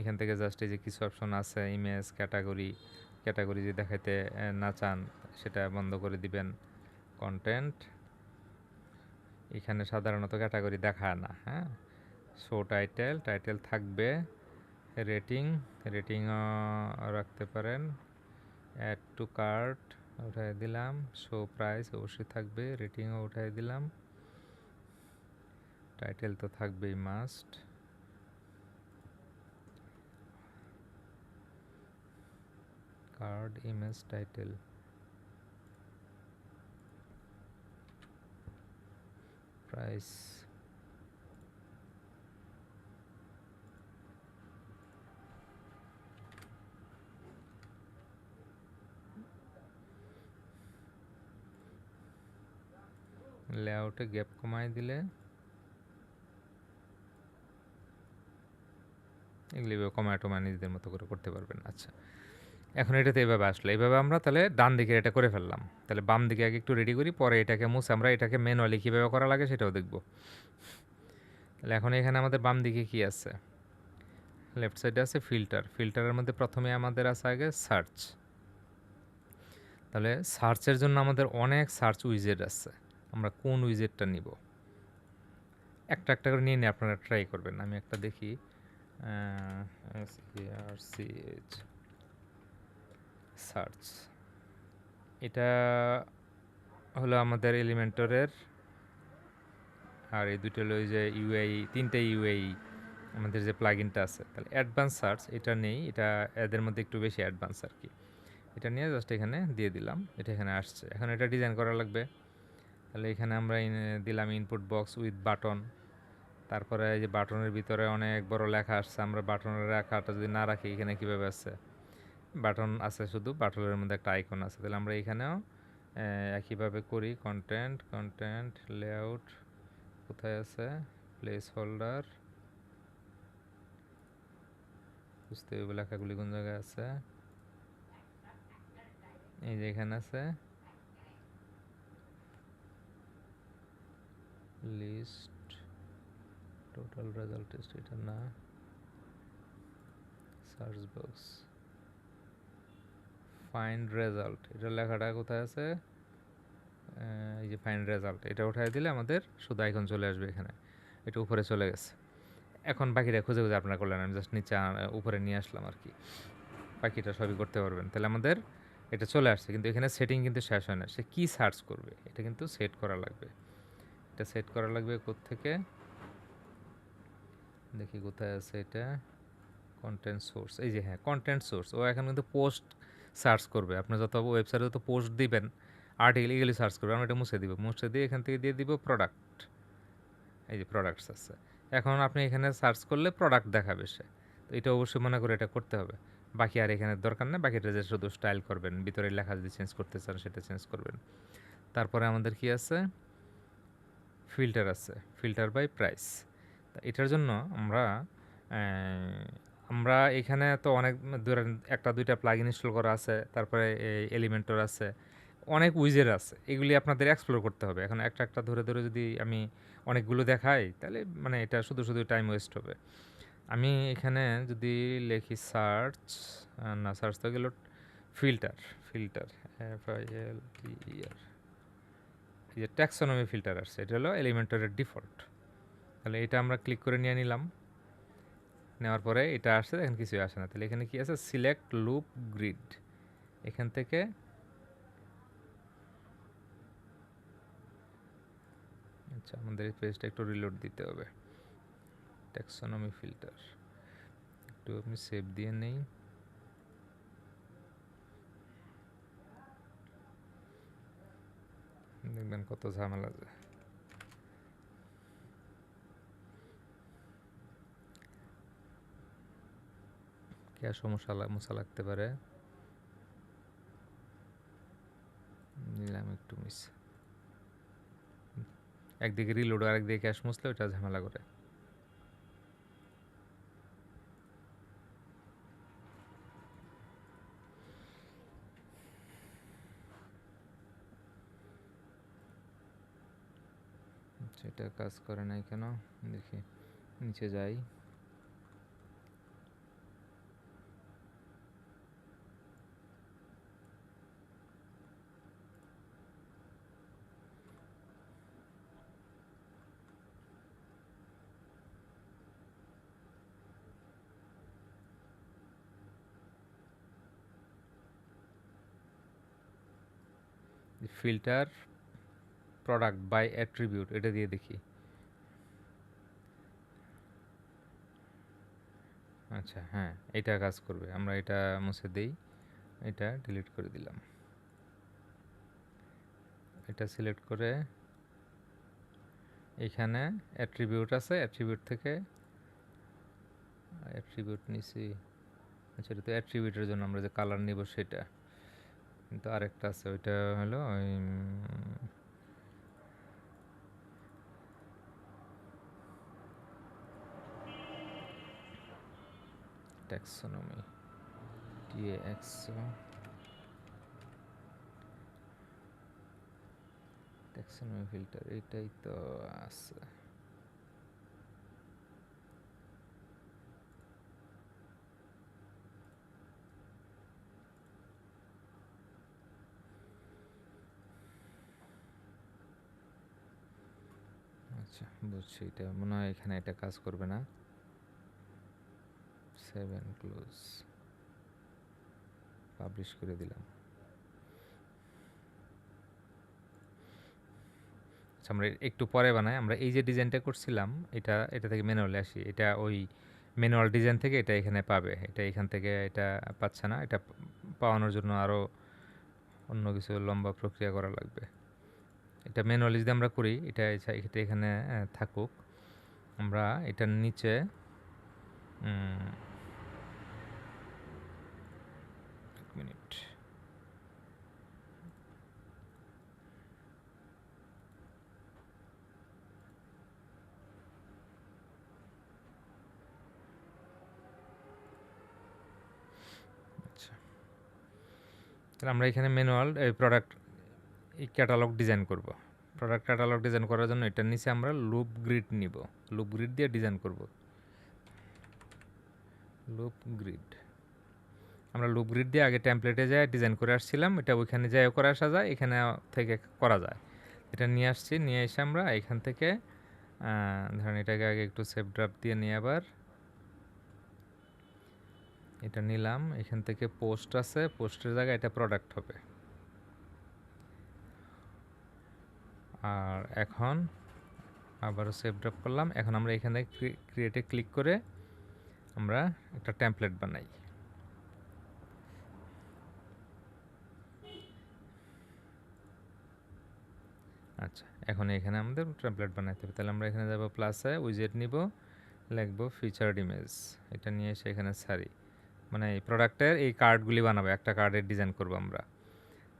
এখান থেকে জাস্ট এই যে কিছু অপশন আছে, ইমেজ, ক্যাটাগরি যদি দেখাইতে না চান সেটা বন্ধ করে দিবেন। কন্টেন্ট, এখানে সাধারণত ক্যাটাগরি দেখায় না, হ্যাঁ। শো টাইটেল থাকবে, রেটিংও রাখতে পারেন, অ্যাড টু কার্ট উঠাই দিলাম, শো প্রাইস অবশ্যই থাকবে, রেটিংও উঠাই দিলাম, টাইটেল তো থাকবেই must, card, image, title, price, লেআউটে গ্যাপ কমাই দিলে এগুলি কমায় নিজেদের মতো করে করতে পারবেন। আচ্ছা, এখন এটাতে এভাবে আসলো, এইভাবে আমরা তাহলে ডান দিকে এটা করে ফেললাম। তাহলে বাম দিকে আগে একটু রেডি করি, পরে এটাকে মুছে আমরা এটাকে ম্যানুয়ালি কীভাবে করা লাগে সেটাও দেখব। তাহলে এখন এখানে আমাদের বাম দিকে কি আছে? লেফট সাইডে আছে ফিল্টারের মধ্যে প্রথমে আমাদের আছে আগে সার্চ। তাহলে সার্চের জন্য আমাদের অনেক সার্চ উইজেট আছে, আমরা কোন উইজেটটা নিব? একটা করে নিয়ে নিয়ে আপনারা ট্রাই করবেন। আমি একটা দেখি, সার্চ, এটা হলো আমাদের এলিমেন্টরের, আর এই দুটো হলো ওই যে ইউআই, তিনটে ইউআই আমাদের যে প্লাগইনটা আছে। তাহলে অ্যাডভান্স সার্চ এটা নেই, এটা এদের মধ্যে একটু বেশি অ্যাডভান্স আর কি। এটা নিয়ে জাস্ট এখানে দিয়ে দিলাম, এটা এখানে আসছে। এখন এটা ডিজাইন করা লাগবে। তাহলে এখানে আমরা দিলাম ইনপুট বক্স উইথ বাটন। তারপরে এই যে বাটনের ভিতরে অনেক বড় লেখা আসছে, আমরা বাটনের লেখাটা যদি না রাখি এখানে কীভাবে আছে? বাটন আছে, শুধু বাটনের মধ্যে একটা আইকন আছে। তাহলে আমরা এখানেও একইভাবে করি। কন্টেন্ট লেআউট কোথায় আছে? প্লেস হোল্ডার, বুঝতে হবে লেখাগুলি কোন জায়গায় আছে। এই যে এখানে আছে লিস্ট, টোটাল রেজাল্ট টেস্ট, এটা না, সার্চ বক্স, ফাইন্ড রেজাল্ট, এটা লেখাটা কোথায় আছে? এই যে ফাইন্ড রেজাল্ট, এটা উঠাই দিলে আমাদের শুধু আইকন চলে আসবে এখানে, এটা উপরে চলে গেছে। এখন বাকিটা খুঁজে আপনারা করলেন, আমি জাস্ট নিচে উপরে নিয়ে আসলাম আর কি, বাকিটা সবই করতে পারবেন। তাহলে আমাদের এটা চলে আসছে, কিন্তু এখানে সেটিং কিন্তু শেষ হয় না। সে কী সার্চ করবে এটা কিন্তু সেট করা লাগবে। এটা সেট করা লাগবে কোত্থেকে দেখি, কোথায় আছে এটা? কন্টেন্ট সোর্স, এই যে হ্যাঁ, কন্টেন্ট সোর্স। ও এখন কিন্তু পোস্ট সার্চ করবে, আপনি যত ওয়েবসাইটে যত পোস্ট দিবেন, আর্টিকেল এগুলি সার্চ করবে। আমরা এটা মুছে দিব, মুছে দিয়ে এখান থেকে দিয়ে দিব প্রোডাক্ট, এই যে প্রোডাক্টস আছে। এখন আপনি এখানে সার্চ করলে প্রোডাক্ট দেখাবে সে, তো এটা অবশ্যই মনে করে এটা করতে হবে। বাকি আর এখানে দরকার নেই, বাকিটা যে শুধু স্টাইল করবেন, ভিতরে লেখা যদি চেঞ্জ করতে চান সেটা চেঞ্জ করবেন। তারপরে আমাদের কি আছে? ফিল্টার আছে, ফিল্টার বাই প্রাইস। এটার জন্য আমরা আমরা এখানে তো অনেক ধরেন একটা দুইটা প্লাগইন ইনস্টল করা আছে, তারপরে এই এলিমেন্টর আছে, অনেক উইজের আছে, এগুলি আপনাদের এক্সপ্লোর করতে হবে। এখন একটা একটা ধরে ধরে যদি আমি অনেকগুলো দেখাই তাহলে মানে এটা শুধু শুধু টাইম ওয়েস্ট হবে। আমি এখানে যদি লিখি সার্চ, না সার্চ তো গেল ফিল্টার, ফিল্টার FILTER, এই যে ট্যাক্সোনমি ফিল্টার আসছে, এটা হলো এলিমেন্টরের ডিফল্ট। তাহলে এটা আমরা ক্লিক করে নিয়ে নিলাম, নেওয়ার পরে এটা আসছে, এখন কিছুই আসে না। তাহলে এখানে কি আছে, সিলেক্ট লুপ গ্রিড, এখান থেকে আচ্ছা আমাদের এই পেজটা একটু রিলোড দিতে হবে। ট্যাক্সোনমি ফিল্টার একটু আমি সেভ দিয়ে নেই। দেখবেন কত ঝামেলা যায়। কে সমস্যা মশা লাগতে পারে, নিলাম একটু মিস, একদিকে রিলোড আর একদিকে ক্যাশ মুছলে ওটা ঝামেলা করে। সেটা কাজ করে নাই কেন দেখি, নিচে যাই। ফিল্টার প্রোডাক্ট বাই অ্যাট্রিবিউট, এটা দিয়ে দেখি। আচ্ছা হ্যাঁ, এটা কাজ করবে। আমরা এটা মুছে দেই, এটা ডিলিট করে দিলাম। এটা সিলেক্ট করে এখানে অ্যাট্রিবিউট আছে, অ্যাট্রিবিউট থেকে অ্যাট্রিবিউট নিছি। আচ্ছা এটা তো অ্যাট্রিবিউটের জন্য আমরা যে কালার নিব সেটা, কিন্তু আরেকটা আছে, ওইটা হলো ওই ট্যাক্সোনমি TAXO ট্যাক্সোনমি ফিল্টার, এটাই তো আছে। আচ্ছা বুঝছি, এটা মনে হয় এখানে এটা কাজ করবে না। 7 ক্লোজ, পাবলিশ করে দিলাম। আচ্ছা আমরা একটু পরে বানাই। আমরা এই যে ডিজাইনটা করছিলাম, এটা থেকে ম্যানুয়ালি আসি, এটা ওই ম্যানুয়াল ডিজাইন থেকে এটা এখানে পাবে, এটা এখান থেকে এটা পাচ্ছে না। এটা পাওয়ানোর জন্য আরও অন্য কিছু লম্বা প্রক্রিয়া করা লাগবে। এটা ম্যানুয়ালি যদি আমরা করি, এটা এটা এখানে থাকুক। আমরা এটার নিচে এক মিনিট, আচ্ছা তাহলে আমরা এখানে ম্যানুয়াল প্রোডাক্ট এই ক্যাটালগ ডিজাইন করব। প্রোডাক্ট ক্যাটালগ ডিজাইন করার জন্য এটার নিচে আমরা লুপ গ্রিড নিব, লুপ গ্রিড দিয়ে ডিজাইন করব। লুপ গ্রিড, আমরা লুপ গ্রিড দিয়ে আগে টেমপ্লেটে যায় ডিজাইন করে আসছিলাম, এটা ওইখানে যায় করে আসা যায়, এখানে থেকে করা যায়। এটা নিয়ে আসছি, নিয়ে এসে আমরা এখান থেকে ধরেন এটাকে আগে একটু সেভ ড্রাফট দিয়ে নিয়ে আবার এটা নিলাম, এখান থেকে পোস্ট আছে, পোস্টের জায়গায় এটা প্রোডাক্ট হবে। আর এখন আবারও সেভ ড্রপ করলাম। এখন আমরা এখানে ক্রিয়েটে ক্লিক করে আমরা একটা টেমপ্লেট বানাই। আচ্ছা এখন এখানে আমাদের টেমপ্লেট বানাইতে হবে। তাহলে আমরা এখানে যাব, প্লাসে উইজেট নিব, লিখব ফিচার্ড ইমেজ, এটা নিয়ে এসে এখানে সারি, মানে এই প্রোডাক্টের এই কার্ডগুলি বানাবো, একটা কার্ডের ডিজাইন করব আমরা।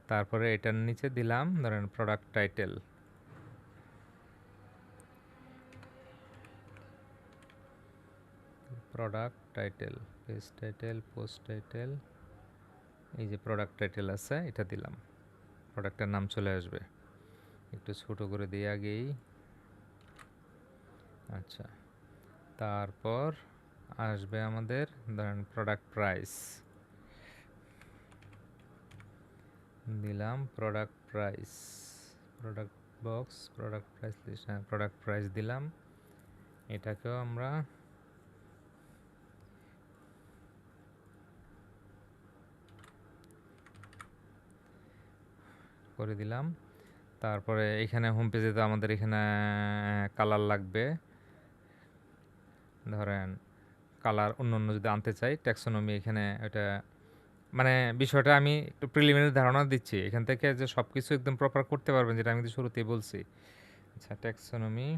তারপরে এটার নিচে দিলাম ধরেন product title, product title page title, post title, এই যে প্রোডাক্ট টাইটেল আছে এটা দিলাম, প্রোডাক্টের নাম চলে আসবে। একটু ছোট করে দিই আগেই। আচ্ছা, তারপর আসবে আমাদের ধরেন প্রোডাক্ট প্রাইস দিলাম, product price, product box, product price list, হ্যাঁ প্রোডাক্ট প্রাইস দিলাম। এটাকেও আমরা করে দিলাম। তারপরে এখানে হোম পেজে তো আমাদের এখানে কালার লাগবে, ধরেন কালার অন্য অন্য যদি আনতে চাই ট্যাক্সোনমি এখানে এটা মানে বিষয়টা আমি একটু প্রিলিমিনারি ধারণা দিচ্ছি, এখান থেকে যে সব কিছু একদম প্রপার করতে পারবেন যেটা আমি তো শুরুতেই বলছি। আচ্ছা, ট্যাক্সোনমি,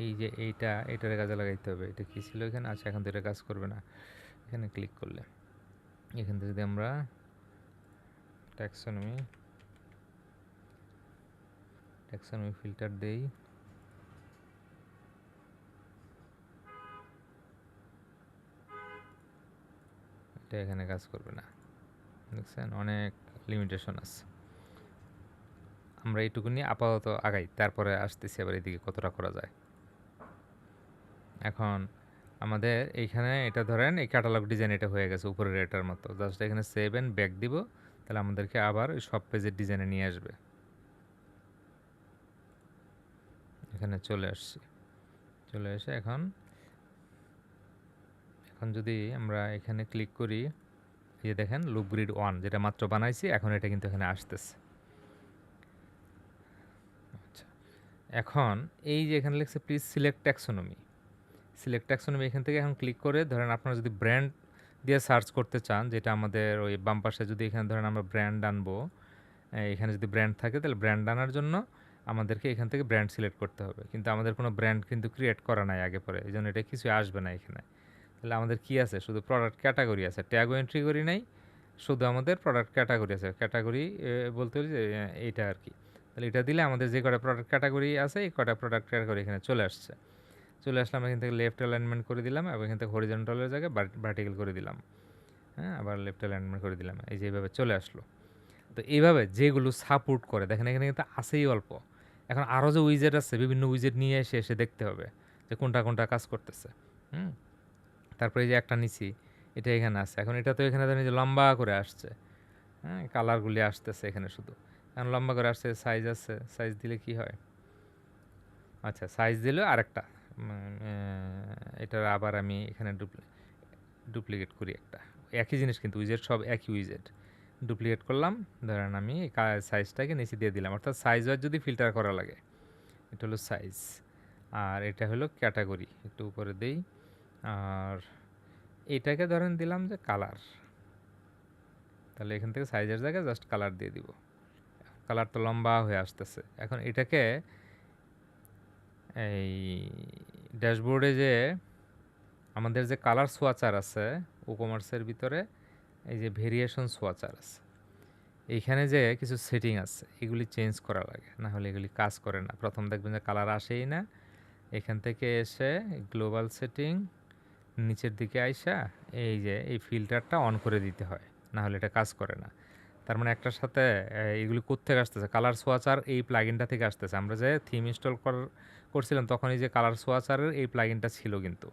এই যে এইটার কাজে লাগাইতে হবে। এটা কি ছিল এখানে? আচ্ছা, এখন তো এটা কাজ করবে না। এখানে ক্লিক করলে এখান থেকে যদি আমরা ট্যাক্সোনমি ফিল্টার দেই, এটা এখানে কাজ করবে না। দেখছেন, অনেক লিমিটেশন আছে। আমরা এইটুকুনি আপাতত আগাই, তারপরে আসতেছি আবার এদিকে কতটা করা যায়। এখন আমাদের এইখানে এটা ধরেন এই ক্যাটালগ ডিজাইন এটা হয়ে গেছে উপরের এটার মতো, জাস্ট এখানে সেভ অ্যান্ড ব্যাক দিব, তাহলে আমাদেরকে আবার ওই সব পেজের ডিজাইনে নিয়ে আসবে। এখানে চলে আসছি, চলে এসে এখন যদি আমরা এখানে ক্লিক করি, এই যে দেখেন লুপ গ্রিড 1 যেটা মাত্র বানাইছি, এখন এটা কিন্তু এখানে আসতেছে। আচ্ছা, এখন এই যে এখানে লিখছে প্লিজ সিলেক্ট ট্যাক্সোনমি, এখান থেকে এখন ক্লিক করে ধরেন আপনারা যদি ব্র্যান্ড দিয়ে সার্চ করতে চান, যেটা আমাদের ওই বাম পাশে যদি এখানে ধরেন আমরা ব্র্যান্ড আনবো, এখানে যদি ব্র্যান্ড থাকে তাহলে ব্র্যান্ড আনার জন্য আমাদেরকে এখান থেকে ব্র্যান্ড সিলেক্ট করতে হবে, কিন্তু আমাদের কোনো ব্র্যান্ড কিন্তু ক্রিয়েট করা নাই আগে পরে, এই জন্য এটা কিছু আসবে না এখানে। তাহলে আমাদের কি আছে? শুধু প্রোডাক্ট ক্যাটাগরি আছে, ট্যাগও এন্ট্রি করি নাই, শুধু আমাদের প্রোডাক্ট ক্যাটাগরি আছে। ক্যাটাগরি বলতে হলে যে এইটা আর কি। তাহলে এটা দিলে আমাদের যে কটা প্রোডাক্ট ক্যাটাগরি আছে এই কটা প্রোডাক্ট ক্যাটাগরি এখানে চলে আসছে। চলে আসলাম, এখান থেকে লেফট অ্যালাইনমেন্ট করে দিলাম এবং এখান থেকে হরিজন্টালের জায়গায় ভার্টিক্যাল করে দিলাম। হ্যাঁ, আবার লেফট অ্যালাইনমেন্ট করে দিলাম, এই যে এইভাবে চলে আসলো। তো এইভাবে যেগুলো সাপোর্ট করে দেখেন এখানে কিন্তু আসেই অল্প। এখন আরও যে উইজেট আছে, বিভিন্ন উইজেট নিয়ে এসে দেখতে হবে যে কোনটা কোনটা কাজ করতেছে। হুম, তারপরে এই যে একটা নিছি, এটা এখানে আছে। এখন এটা তো এখানে ধরেন যে লম্বা করে আসছে, হ্যাঁ কালারগুলি আসতেছে এখানে শুধু, এখন লম্বা করে আসছে, সাইজ আছে, সাইজ দিলে কি হয়? আচ্ছা, সাইজ দিলেও আরেকটা এটার আবার আমি এখানে ডুপ্লিকেট করি একটা, একই জিনিস কিন্তু উইজেট সব একই উইজেট, ডুপ্লিকেট করলাম, ধরেন আমি সাইজটাকে নিচে দিয়ে দিলাম, অর্থাৎ সাইজ ওয়াইজ যদি ফিল্টার করা লাগে। এটা হলো সাইজ, আর এটা হলো ক্যাটাগরি, একটু উপরে দেই। আর এইটাকে ধরেন দিলাম যে কালার, তাহলে এখান থেকে সাইজের জায়গায় জাস্ট কালার দিয়ে দিব। কালার তো লম্বা হয়ে আসতেছে। এখন এটাকে এই ড্যাশবোর্ডে যে আমাদের যে কালার সোয়াচার আছে ই-কমার্সের ভিতরে, এই যে ভেরিয়েশন সোয়াচার আছে, এইখানে যে কিছু সেটিং আছে এগুলি চেঞ্জ করা লাগে, না হলে এগুলি কাজ করে না। প্রথম দেখবেন যে কালার আসেই না, এখান থেকে এসে গ্লোবাল সেটিং নিচের দিকে আইসা এই যে এই ফিল্টারটা অন করে দিতে হয়, না হলে এটা কাজ করে না। তার মানে একটার সাথে এগুলি কোত্থেকে আসতেছে? কালার সোয়াচার এই প্লাগইনটা থেকে আসতেছে। আমরা যে থিম ইনস্টল করছিলাম তখন এই যে কালার সোয়াচারের এই প্লাগইনটা ছিল কিন্তু,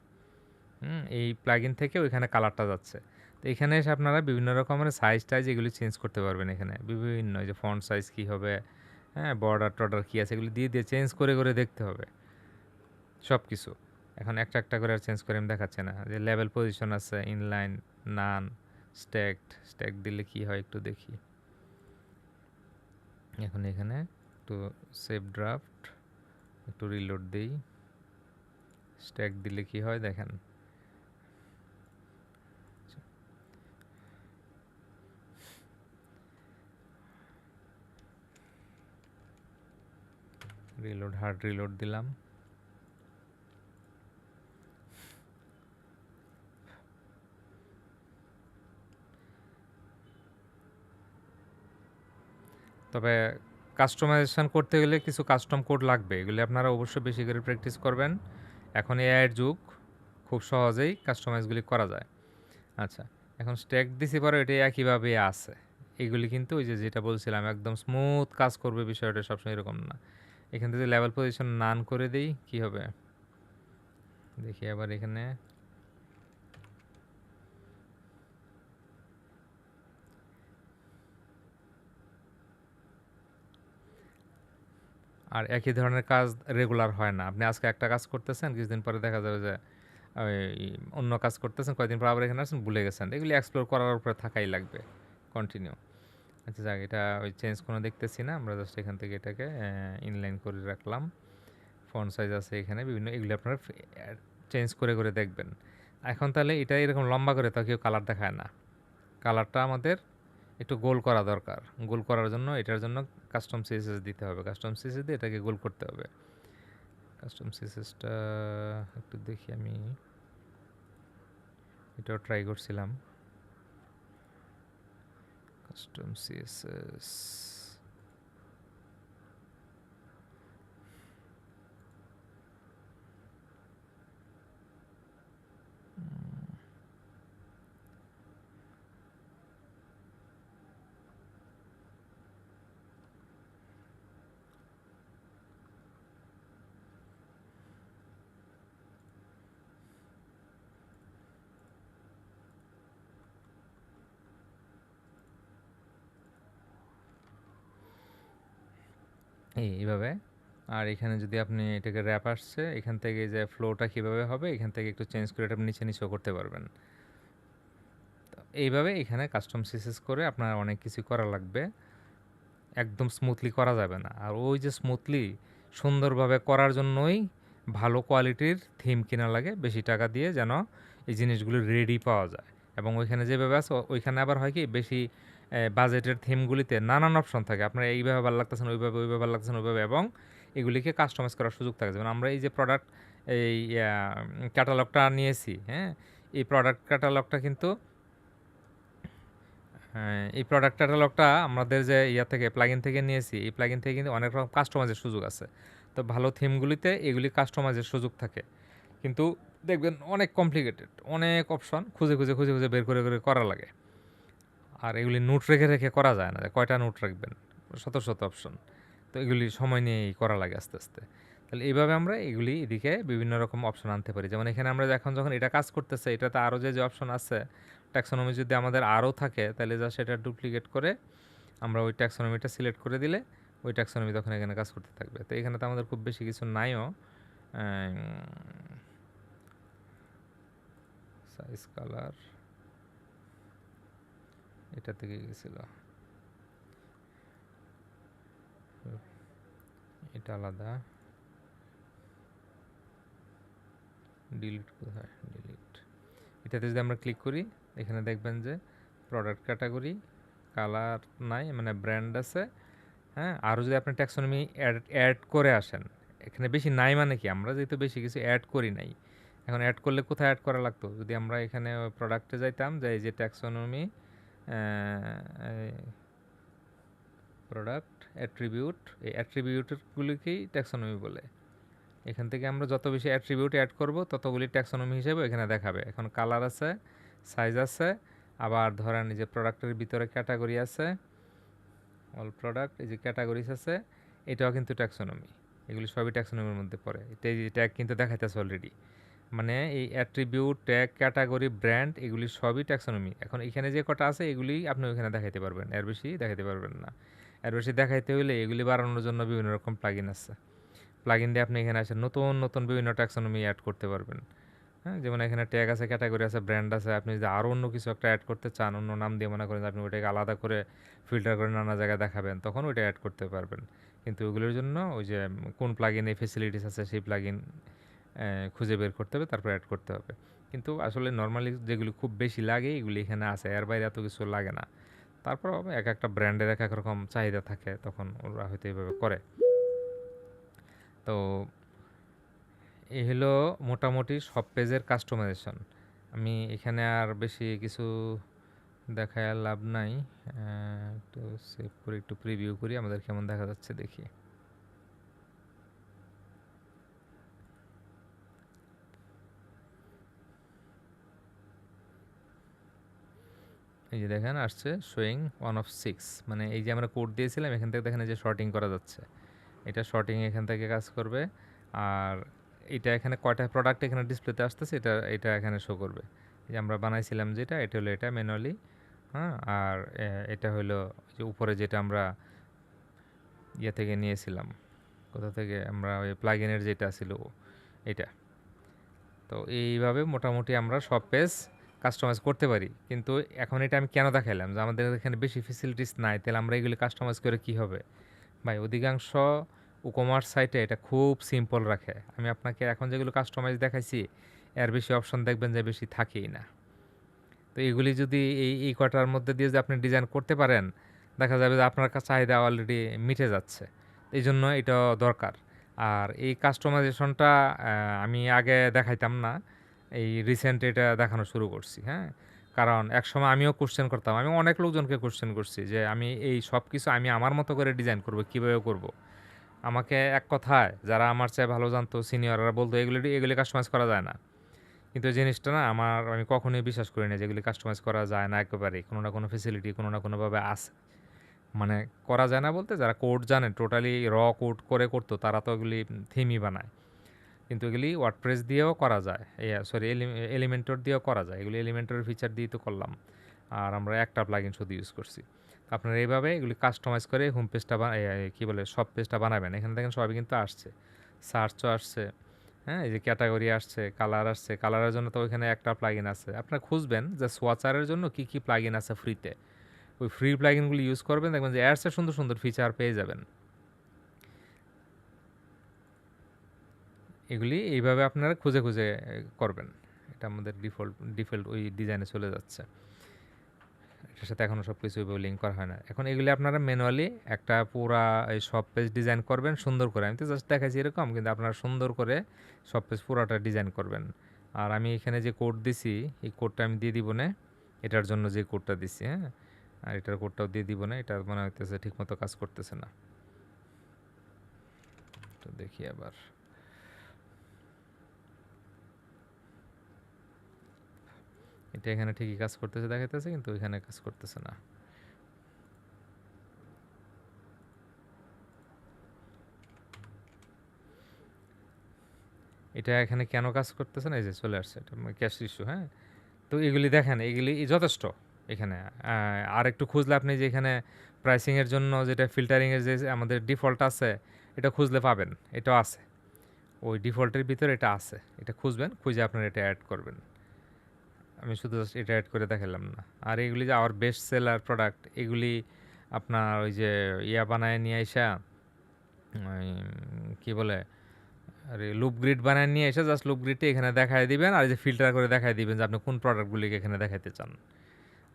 এই প্লাগইন থেকে ওইখানে কালারটা যাচ্ছে। তো এখানে এসে আপনারা বিভিন্ন রকমের সাইজ টাইজ এগুলি চেঞ্জ করতে পারবেন। এখানে বিভিন্ন এই যে ফন্ট সাইজ কী হবে, হ্যাঁ বর্ডার টর্ডার কী আছে, এগুলি দিয়ে দিয়ে চেঞ্জ করে করে দেখতে হবে সব কিছু। এখন একটা একটা করে আর চেঞ্জ করে আমি দেখাচ্ছে না, যে লেভেল পজিশন আছে, ইনলাইন, নান, স্ট্যাক দিলে কি হয় একটু দেখি। এখন এখানে একটু সেভ ড্রাফট, একটু রিলোড দিই, স্ট্যাক দিলে কি হয় দেখেন। হার্ড রিলোড দিলাম, তবে কাস্টমাইজেশন করতে গেলে কিছু কাস্টম কোড লাগবে, এগুলি আপনারা অবশ্যই বেশি করে প্র্যাকটিস করবেন এখন এআই এর যুগ, খুব সহজেই কাস্টমাইজগুলি করা যায়। আচ্ছা, এখন স্ট্যাক দিছি পরে এটাই একইভাবে আছে। এগুলি কিন্তু ওই যে যেটা বলছিলাম একদম স্মুথ কাজ করবে, বিষয়টা সবসময় এরকম না। এখান থেকে লেভেল পজিশন নান করে দেই, কি হবে দেখি আবার এখানে। আর একই ধরনের কাজ রেগুলার হয় না। আপনি আজকে একটা কাজ করতেছেন, কিছুদিন পরে দেখা যাবে যে ওই অন্য কাজ করতেছেন, কয়েকদিন পর আবার এখানে আসছেন, ভুলে গেছেন। এগুলি এক্সপ্লোর করার উপরে থাকাই লাগবে কন্টিনিউ। আচ্ছা যাক, এটা ওই চেঞ্জ কোনো দেখতেছি না, আমরা জাস্ট এখান থেকে এটাকে ইনলাইন করে রাখলাম। ফন্ট সাইজ আছে এখানে বিভিন্ন, এগুলি আপনারা চেঞ্জ করে করে দেখবেন। এখন তাহলে এটা এরকম লম্বা করে তো কেউ কালার দেখায় না। কালারটা আমাদের একটু গোল করা দরকার। গোল করার জন্য এটার জন্য কাস্টম সিএসএস দিতে হবে। কাস্টম সিএসএস দিয়ে এটাকে গোল করতে হবে। কাস্টম সিএসএসটা একটু দেখি, আমি এটাও ট্রাই করছিলাম। কাস্টম সিএসএস এইভাবে। আর এখানে যদি আপনি এটাকে র্যাপ আসছে, এখান থেকে যে ফ্লোটা কীভাবে হবে এখান থেকে একটু চেঞ্জ করে এটা আপনি নিচে নিচেও করতে পারবেন। তো এইভাবে এখানে কাস্টম সিএসএস করে আপনার অনেক কিছু করা লাগবে। একদম স্মুথলি করা যাবে না। আর ওই যে স্মুথলি সুন্দরভাবে করার জন্যই ভালো কোয়ালিটির থিম কেনা লাগে বেশি টাকা দিয়ে, যেন এই জিনিসগুলো রেডি পাওয়া যায়। এবং ওইখানে যেভাবে আছে ওইখানে আবার হয় কি, বেশি বাজেটের থিমগুলিতে নানান অপশন থাকে। আপনার এইভাবে ভালো লাগতেছেন, ওইভাবে ভালো লাগতেছেন, ওইভাবে, এবং এগুলিকে কাস্টমাইজ করার সুযোগ থাকে। যেমন আমরা এই যে প্রোডাক্ট এই ক্যাটালগটা নিয়েছি, হ্যাঁ, এই প্রোডাক্ট ক্যাটালগটা কিন্তু হ্যাঁ, এই প্রোডাক্ট ক্যাটালগটা আমাদের যে ইয়া থেকে প্লাগইন থেকে নিয়েছি, এই প্লাগইন থেকে কিন্তু অনেক রকম কাস্টমাইজের সুযোগ আছে। তো ভালো থিমগুলিতে এগুলি কাস্টমাইজের সুযোগ থাকে, কিন্তু দেখবেন অনেক কমপ্লিকেটেড, অনেক অপশন খুঁজে খুঁজে খুঁজে খুঁজে বের করে করে করা লাগে। আর এগুলি নোট রেখে রেখে করা যায় না, যে কয়টা নোট রাখবেন, শত শত অপশন। তো এগুলি সময় নিয়েই করা লাগে আস্তে আস্তে। তাহলে এইভাবে আমরা এগুলি এদিকে বিভিন্ন রকম অপশন আনতে পারি। যেমন এখানে আমরা এখন যখন এটা কাজ করতেছে, এটাতে আরও যে যে অপশন আছে, ট্যাক্সোনমি যদি আমাদের আরও থাকে, তাহলে যা সেটা ডুপ্লিকেট করে আমরা ওই ট্যাক্সোনমিটা সিলেক্ট করে দিলে ওই ট্যাক্সোনমি তখন এখানে কাজ করতে থাকবে। তো এখানে তো আমাদের খুব বেশি কিছু নাইও। সাইজ, কালার, এটা থেকে গেছিল, এটা আলাদা। ডিলিট কোথায়, ডিলিট। এটাতে যদি আমরা ক্লিক করি, এখানে দেখবেন যে প্রোডাক্ট ক্যাটাগরি, কালার নাই, মানে ব্র্যান্ড আছে। হ্যাঁ, আরও যদি আপনি ট্যাক্সোনমি অ্যাড করে আসেন, এখানে বেশি নাই মানে কি, আমরা যেহেতু বেশি কিছু অ্যাড করি নাই। এখন অ্যাড করলে কোথায় অ্যাড করা লাগতো, যদি আমরা এখানে প্রোডাক্টে যাইতাম, যে এই যে ট্যাক্সোনমি প্রোডাক্ট অ্যাট্রিবিউট, এই অ্যাট্রিবিউটগুলিকেই ট্যাক্সোনমি বলে। এখান থেকে আমরা যত বেশি অ্যাট্রিবিউট অ্যাড করব ততগুলি ট্যাক্সোনমি হিসেবে এখানে দেখাবে। এখন কালার আছে, সাইজ আছে, আবার ধরেন এই যে প্রোডাক্টের ভিতরে ক্যাটাগরি আছে, অল প্রোডাক্ট, এই যে ক্যাটাগরিজ আছে, এটাও কিন্তু ট্যাক্সোনমি। এগুলি সবই ট্যাক্সোনমির মধ্যে পড়ে। এটা এই ট্যাগ কিন্তু দেখাইতেছে অলরেডি। মানে এই অ্যাট্রিবিউট, ট্যাগ, ক্যাটাগরি, ব্র্যান্ড, এগুলি সবই ট্যাক্সোনমি। এখন এখানে যে কটা আছে এগুলি আপনি ওইখানে দেখাইতে পারবেন, এর বেশি দেখাইতে পারবেন না। এর বেশি দেখাইতে হলে এগুলি বাড়ানোর জন্য বিভিন্ন রকম প্লাগইন আছে। প্লাগইন দিয়ে আপনি এখানে আসে নতুন নতুন বিভিন্ন ট্যাক্সোনমি অ্যাড করতে পারবেন। হ্যাঁ, যেমন এখানে ট্যাগ আছে, ক্যাটাগরি আছে, ব্র্যান্ড আছে। আপনি যদি আরও অন্য কিছু একটা অ্যাড করতে চান, অন্য নাম দিয়ে মনে করেন আপনি ওইটাকে আলাদা করে ফিল্টার করে নানা জায়গায় দেখাবেন, তখন ওইটা অ্যাড করতে পারবেন। কিন্তু ওগুলোর জন্য ওই যে কোন প্লাগইনে ফেসিলিটিস আছে সেই প্লাগইন খুঁজে বের করতে হবে, তারপর অ্যাড করতে হবে। কিন্তু আসলে নর্মালি যেগুলি খুব বেশি লাগে এগুলি এখানে আছে, এর বাইরে এত কিছু লাগে না। তারপর এক একটা ব্র্যান্ডের এক এক রকম চাহিদা থাকে, তখন ওরা হয়তো এইভাবে করে। তো এই হলো মোটামুটি সব পেজের কাস্টমাইজেশন। আমি এখানে আর বেশি কিছু দেখায় লাভ নাই। একটু সেভ করে একটু প্রিভিউ করি, আমাদের কেমন দেখা যাচ্ছে দেখি। এই যে দেখেন আসছে শোয়িং 1 of 6, মানে এই যে আমরা কোড দিয়েছিলাম এখান থেকে দেখেন এই যে শর্টিং করা যাচ্ছে, এটা শর্টিং এখান থেকে কাজ করবে। আর এটা এখানে কয়টা প্রোডাক্ট এখানে ডিসপ্লেতে আসতেছে এটা এটা এখানে শো করবে। এই যে আমরা বানাইছিলাম যেটা এটা হলো এটা ম্যানুয়ালি, হ্যাঁ। আর এটা হলো যে উপরে যেটা আমরা ইয়ে থেকে নিয়েছিলাম, কোথা থেকে আমরা ওই প্লাগইনের যেটা ছিল এটা। তো এইভাবে মোটামুটি আমরা সব পেজ কাস্টমাইজ করতে পারি। কিন্তু এখন এটা আমি কেন দেখাইলাম যে আমাদের এখানে বেশি ফেসিলিটিস নাই, তাহলে আমরা এগুলি কাস্টমাইজ করে কি হবে ভাই? অধিকাংশ কমার্স সাইটে এটা খুব সিম্পল রাখে। আমি আপনাকে এখন যেগুলো কাস্টমাইজ দেখাইছি এর বেশি অপশন দেখবেন যে বেশি থাকেই না। তো এগুলি যদি এই কটার মধ্যে দিয়ে যদি আপনি ডিজাইন করতে পারেন, দেখা যাবে যে আপনার কাছে চাহিদা অলরেডি মিটে যাচ্ছে। এই জন্য এটা দরকার। আর এই কাস্টমাইজেশনটা আমি আগে দেখাইতাম না, এই রিসেন্ট এটা দেখানো শুরু করছি, হ্যাঁ। কারণ একসময় আমিও কোশ্চেন করতাম, আমি অনেক লোকজনকে কোশ্চেন করছি যে আমি এই সব কিছু আমি আমার মতো করে ডিজাইন করব, কীভাবে করব। আমাকে এক কথায় যারা আমার চেয়ে ভালো জানতো সিনিয়ররা বলতো এগুলি এগুলি কাস্টমাইজ করা যায় না। কিন্তু এই জিনিসটা না আমি কখনোই বিশ্বাস করি না যেগুলি কাস্টমাইজ করা যায় না, একেবারেই কোনো না কোনো ফেসিলিটি কোনো না কোনোভাবে আছে। মানে করা যায় না বলতে যারা কোড জানে টোটালি কোড করে করতো তারা তো এগুলি থিমই বানায়, কিন্তু এগুলি ওয়ার্ডপ্রেস দিয়েও করা যায়, সরি এলিমেন্টর দিয়েও করা যায়। এগুলি এলিমেন্টরের ফিচার দিয়ে তো করলাম, আর আমরা একটা প্লাগইন শুধু ইউজ করছি। আপনারা এইভাবে এগুলি কাস্টমাইজ করে হোম পেজটা কী বলে সব পেজটা বানাবেন। এখানে দেখেন সবই কিন্তু আসছে, সার্চও আসছে, হ্যাঁ। এই যে ক্যাটাগরি আসছে, কালার আসছে, কালারের জন্য তো ওইখানে একটা প্লাগইন আছে। আপনারা খুঁজবেন যে সোয়াচারের জন্য কী কী প্লাগইন আছে ফ্রিতে, ওই ফ্রি প্লাগইনগুলি ইউজ করবেন, দেখবেন যে অ্যাডসের সুন্দর সুন্দর ফিচার পেয়ে যাবেন। এগুলি এইভাবে আপনারা খুঁজে খুঁজে করবেন। এটা আমাদের ডিফল্ট ওই ডিজাইনে চলে যাচ্ছে। এটার সাথে এখনও সব কিছু ওইভাবে লিঙ্ক করা হয় না। এখন এগুলি আপনারা ম্যানুয়ালি একটা পুরা এই সব পেজ ডিজাইন করবেন সুন্দর করে। আমি তো জাস্ট দেখাইছি এরকম, কিন্তু আপনারা সুন্দর করে সব পেজ পুরাটা ডিজাইন করবেন। আর আমি এখানে যে কোড দিছি এই কোডটা আমি দিয়ে দিব না, এটার জন্য যে কোডটা দিছি, হ্যাঁ। আর এটার কোডটাও দিয়ে দিব না, এটা মনে হইতেছে ঠিকমতো কাজ করতেছে না। তো দেখি আবার, এটা এখানে ঠিকই কাজ করতেছে দেখাইতেছে, কিন্তু এখানে কাজ করতেছে না। এটা এখানে কেন কাজ করতেছে না, এই যে চলে আসছে, এটা ক্যাশ ইস্যু, হ্যাঁ। তো এগুলি দেখেন এগুলি যথেষ্ট এখানে। আর একটু খুঁজলে আপনি যে এখানে প্রাইসিংয়ের জন্য যেটা ফিল্টারিংয়ের যে আমাদের ডিফল্ট আছে এটা খুঁজলে পাবেন, এটাও আছে ওই ডিফল্টের ভিতরে, এটা আছে, এটা খুঁজবেন, খুঁজে আপনারা এটা অ্যাড করবেন। আমি শুধু জাস্ট এটা অ্যাড করে দেখালাম না। আর এগুলি যে আওয়ার বেস্ট সেলার প্রোডাক্ট, এগুলি আপনার ওই যে বানায় নিয়ে আইসা ওই কী বলে আরে লুপ গ্রিড বানায় নিয়ে এসে জাস্ট লুপ গ্রিডটা এখানে দেখায় দিবেন, আর এই যে ফিল্টার করে দেখায় দিবেন যে আপনি কোন প্রোডাক্টগুলিকে এখানে দেখাইতে চান।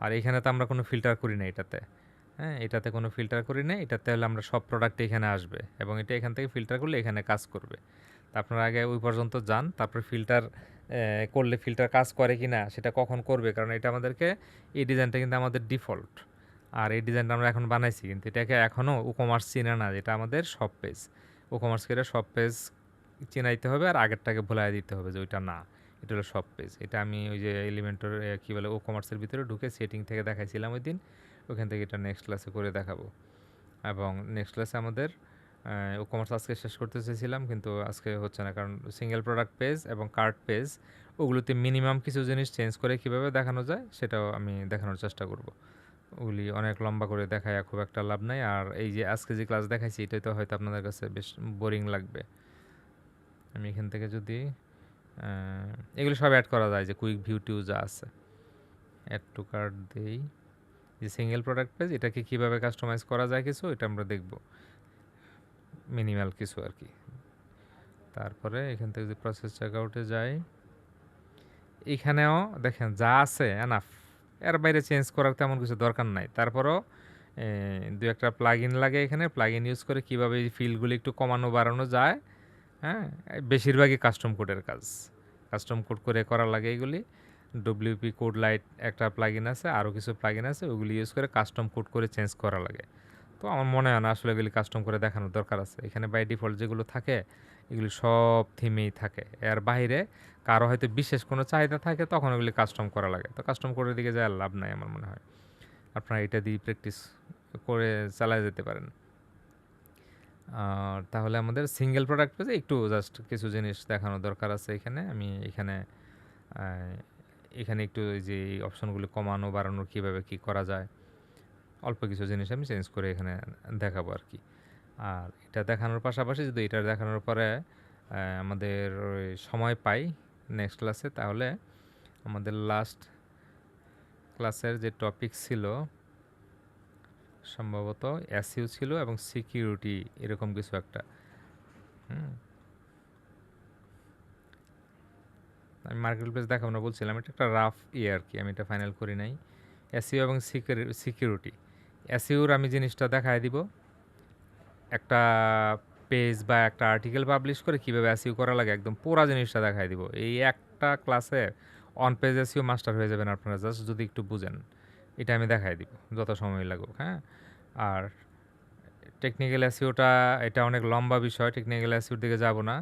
আর এখানে তো আমরা কোনো ফিল্টার করি না এটাতে, হ্যাঁ। এটাতে কোনো ফিল্টার করি না, এটাতে হলে আমরা সব প্রোডাক্ট এখানে আসবে এবং এটা এখান থেকে ফিল্টার করলে এখানে কাজ করবে। তা আপনারা আগে ওই পর্যন্ত যান, তারপর ফিল্টার করলে ফিল্টার কাজ করে কি না সেটা কখন করবে, কারণ এটা আমাদেরকে এই ডিজাইনটা কিন্তু আমাদের ডিফল্ট। আর এই ডিজাইনটা আমরা এখন বানাইছি, কিন্তু এটাকে এখনও কমার্স চিনে না, যেটা আমাদের সব পেজ কমার্স করে সব পেজ চিনাইতে হবে, আর আগেরটাকে ভুলাই দিতে হবে যে ওইটা না, এটা হলো সব পেজ। এটা আমি ওই যে এলিমেন্টর কী বলে কমার্সের ভিতরে ঢুকে সেটিং থেকে দেখাইছিলাম ওই দিন, ওখান থেকে এটা নেক্সট ক্লাসে করে দেখাবো। এবং নেক্সট ক্লাসে আমাদের কমার্স আজকে শেষ করতে চেয়েছিলাম, কিন্তু আজকে হচ্ছে না, কারণ সিঙ্গেল প্রোডাক্ট পেজ এবং কার্ড পেজ ওগুলোতে মিনিমাম কিছু জিনিস চেঞ্জ করে কীভাবে দেখানো যায় সেটাও আমি দেখানোর চেষ্টা করব। ওগুলি অনেক লম্বা করে দেখায় খুব একটা লাভ নাই। আর এই যে আজকে যে ক্লাস দেখাইছি এটাই তো হয়তো আপনাদের কাছে বেশ বোরিং লাগবে। আমি এখান থেকে যদি এগুলো সব অ্যাড করা যায়, যে কুইক ভিউ টিউ যা আছে, অ্যাড টু কার্ট দেই, যে সিঙ্গেল প্রোডাক্ট পেজ এটাকে কীভাবে কাস্টমাইজ করা যায় কিছু, এটা আমরা দেখব, মিনিমাল কিছু আর কি। তারপরে এখান থেকে যদি প্রসেস চেকআউটে যাই, এখানেও দেখেন যা আছে এনাফ, এর বাইরে চেঞ্জ করার তেমন কিছু দরকার নাই। তারপরও দু একটা প্লাগ ইন লাগে, এখানে প্লাগ ইন ইউজ করে কীভাবে এই ফিলগুলি একটু কমানো বাড়ানো যায়, হ্যাঁ। বেশিরভাগই কাস্টম কোডের কাজ, কাস্টম কোড করে করা লাগে এগুলি। ডব্লিউপি কোড লাইট একটা প্লাগইন আছে, আরও কিছু প্লাগইন আছে, ওগুলি ইউজ করে কাস্টম কোড করে চেঞ্জ করা লাগে। তো আমার মনে হয় না আসলে এগুলি কাস্টম করে দেখানোর দরকার আছে। এখানে বাই ডিফল্ট যেগুলো থাকে এগুলি সব থিমেই থাকে, এর বাইরে কারো হয়তো বিশেষ কোনো চাহিদা থাকে তখন ওগুলি কাস্টম করা লাগে। তো কাস্টম কোডের দিকে যায় লাভ নাই আমার মনে হয়। আপনারা এটা দিয়ে প্র্যাকটিস করে চালায় যেতে পারেন। তাহলে আমাদের সিঙ্গেল প্রোডাক্ট পেজে একটু জাস্ট কিছু জিনিস দেখানো দরকার আছে এখানে। আমি এখানে একটু এই যে এই অপশনগুলো কমানো বাড়ানো কীভাবে কী করা যায়, অল্প কিছু জিনিস আমি চেঞ্জ করে এখানে দেখাবো আর কি। আর এটা দেখানোর পাশাপাশি যদি এটা দেখানোর পরে আমাদের ওই সময় পাই নেক্সট ক্লাসে, তাহলে আমাদের লাস্ট ক্লাসের যে টপিক ছিল সম্ভবত এসইউ ছিল এবং সিকিউরিটি, এরকম কিছু একটা। আমি মার্কেট প্লেস দেখাবো না বলছিলাম, এটা একটা রাফ আর কি, আমি এটা ফাইনাল করি নাই। এসইউ এবং সিকিউরিটি, এসইউর আমি জিনিসটা দেখায় দিব, একটা পেজ বা একটা আর্টিকেল পাবলিশ করে কীভাবে এসইউ করা লাগে একদম পুরো জিনিসটা দেখায় দিব। এই একটা ক্লাসে অন পেজ এসইউ মাস্টার হয়ে যাবেন আপনারা, জাস্ট যদি একটু বুঝেন। এটা আমি দেখাই দিব যত সময় লাগুক। হ্যাঁ, আর টেকনিক্যাল এসইউটা এটা অনেক লম্বা বিষয়, টেকনিক্যাল এসইউর দিকে যাব না।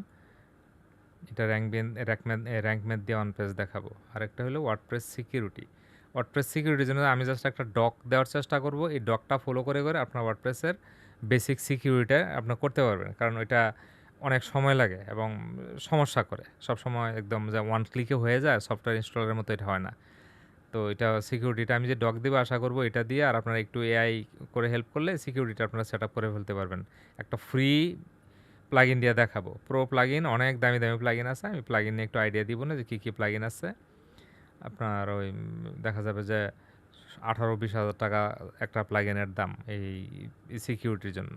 এটা র্যাঙ্ক ম্যাথ দিয়ে অন পেজ দেখাবো। আরেকটা হলো ওয়ার্ডপ্রেস সিকিউরিটি। ওয়ার্ডপ্রেস সিকিউরিটির জন্য আমি জাস্ট একটা ডক দেওয়ার চেষ্টা করব। এই ডকটা ফলো করে আপনার ওয়ার্ডপ্রেসের বেসিক সিকিউরিটি আপনার করতে পারবেন, কারণ ওইটা অনেক সময় লাগে এবং সমস্যা করে। সব সময় একদম যে ওয়ান ক্লিকে হয়ে যায় সফটওয়্যার ইনস্টলের মতো, এটা হয় না। তো এটা সিকিউরিটিটা আমি যে ডক দেবো আশা করব এটা দিয়ে, আর আপনারা একটু এআই করে হেল্প করলে সিকিউরিটিটা আপনারা সেট আপ করে ফেলতে পারবেন। একটা ফ্রি প্লাগইন দিয়ে দেখাবো, প্রো প্লাগইন, অনেক দামি দামি প্লাগইন আছে। আমি প্লাগইন নিয়ে একটু আইডিয়া দিব না যে কী কী প্লাগইন আছে। আপনার ওই দেখা যাবে যে 18-20 হাজার টাকা একটা প্লাগইনের দাম এই সিকিউরিটির জন্য।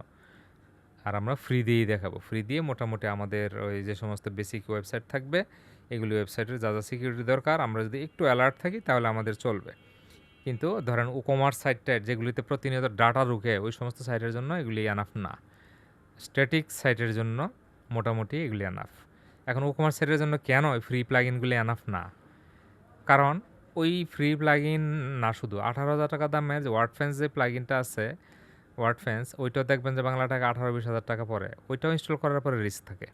আর আমরা ফ্রি দিয়েই দেখাবো, ফ্রি দিয়ে মোটামুটি আমাদের ওই যে সমস্ত বেসিক ওয়েবসাইট থাকবে এগুলি ওয়েবসাইটের যা যা সিকিউরিটি দরকার আমরা যদি একটু অ্যালার্ট থাকি তাহলে আমাদের চলবে। কিন্তু ধরেন কমার্স সাইট যেগুলিতে প্রতিনিয়ত ডাটা ঢুকে ওই সমস্ত সাইটের জন্য এগুলি আনাফ না। স্ট্যাটিক সাইটের জন্য মোটামুটি এগুলি আনাফ। এখন কমার্স সাইটের জন্য কেন ওই ফ্রি প্লাগইনগুলি আনাফ না? কারণ ওই ফ্রি প্লাগইন না, শুধু 18,000 টাকা দামের যে ওয়ার্ডফেন্স যে প্লাগইনটা আছে, ওয়ার্ডফেন্স ওইটাও দেখবেন যে বাংলা টাকা 18-20 হাজার টাকা পড়ে। ওইটাও ইনস্টল করার পরে রিস্ক থাকে।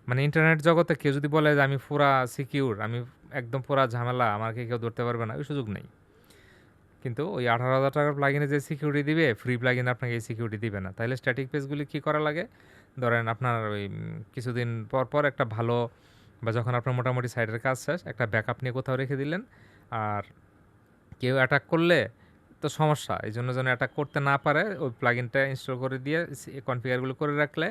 মানে ইন্টারনেট জগতে কেউ যদি বলে যে আমি পুরা সিকিউর, আমি একদম পুরা ঝামেলা, আমাকে কেউ ধরতে পারবে না, ওই সুযোগ নেই। কিন্তু ওই 18,000 টাকার প্লাগইনে যে সিকিউরিটি দিবে, ফ্রি প্লাগইন আপনাকে এই সিকিউরিটি দিবে না। তাহলে স্ট্যাটিক পেজগুলি কী করা লাগে? ধরেন আপনার ওই কিছুদিন পর পর একটা ভালো, বা যখন আপনার মোটামুটি সাইটের কাজ শেষ, একটা ব্যাকআপ নিয়ে কোথাও রেখে দিলেন। আর কেউ অ্যাটাক করলে তো সমস্যা, এই জন্য যেন অ্যাটাক করতে না পারে ওই প্লাগইনটা ইনস্টল করে দিয়ে কনফিগারগুলো করে রাখলে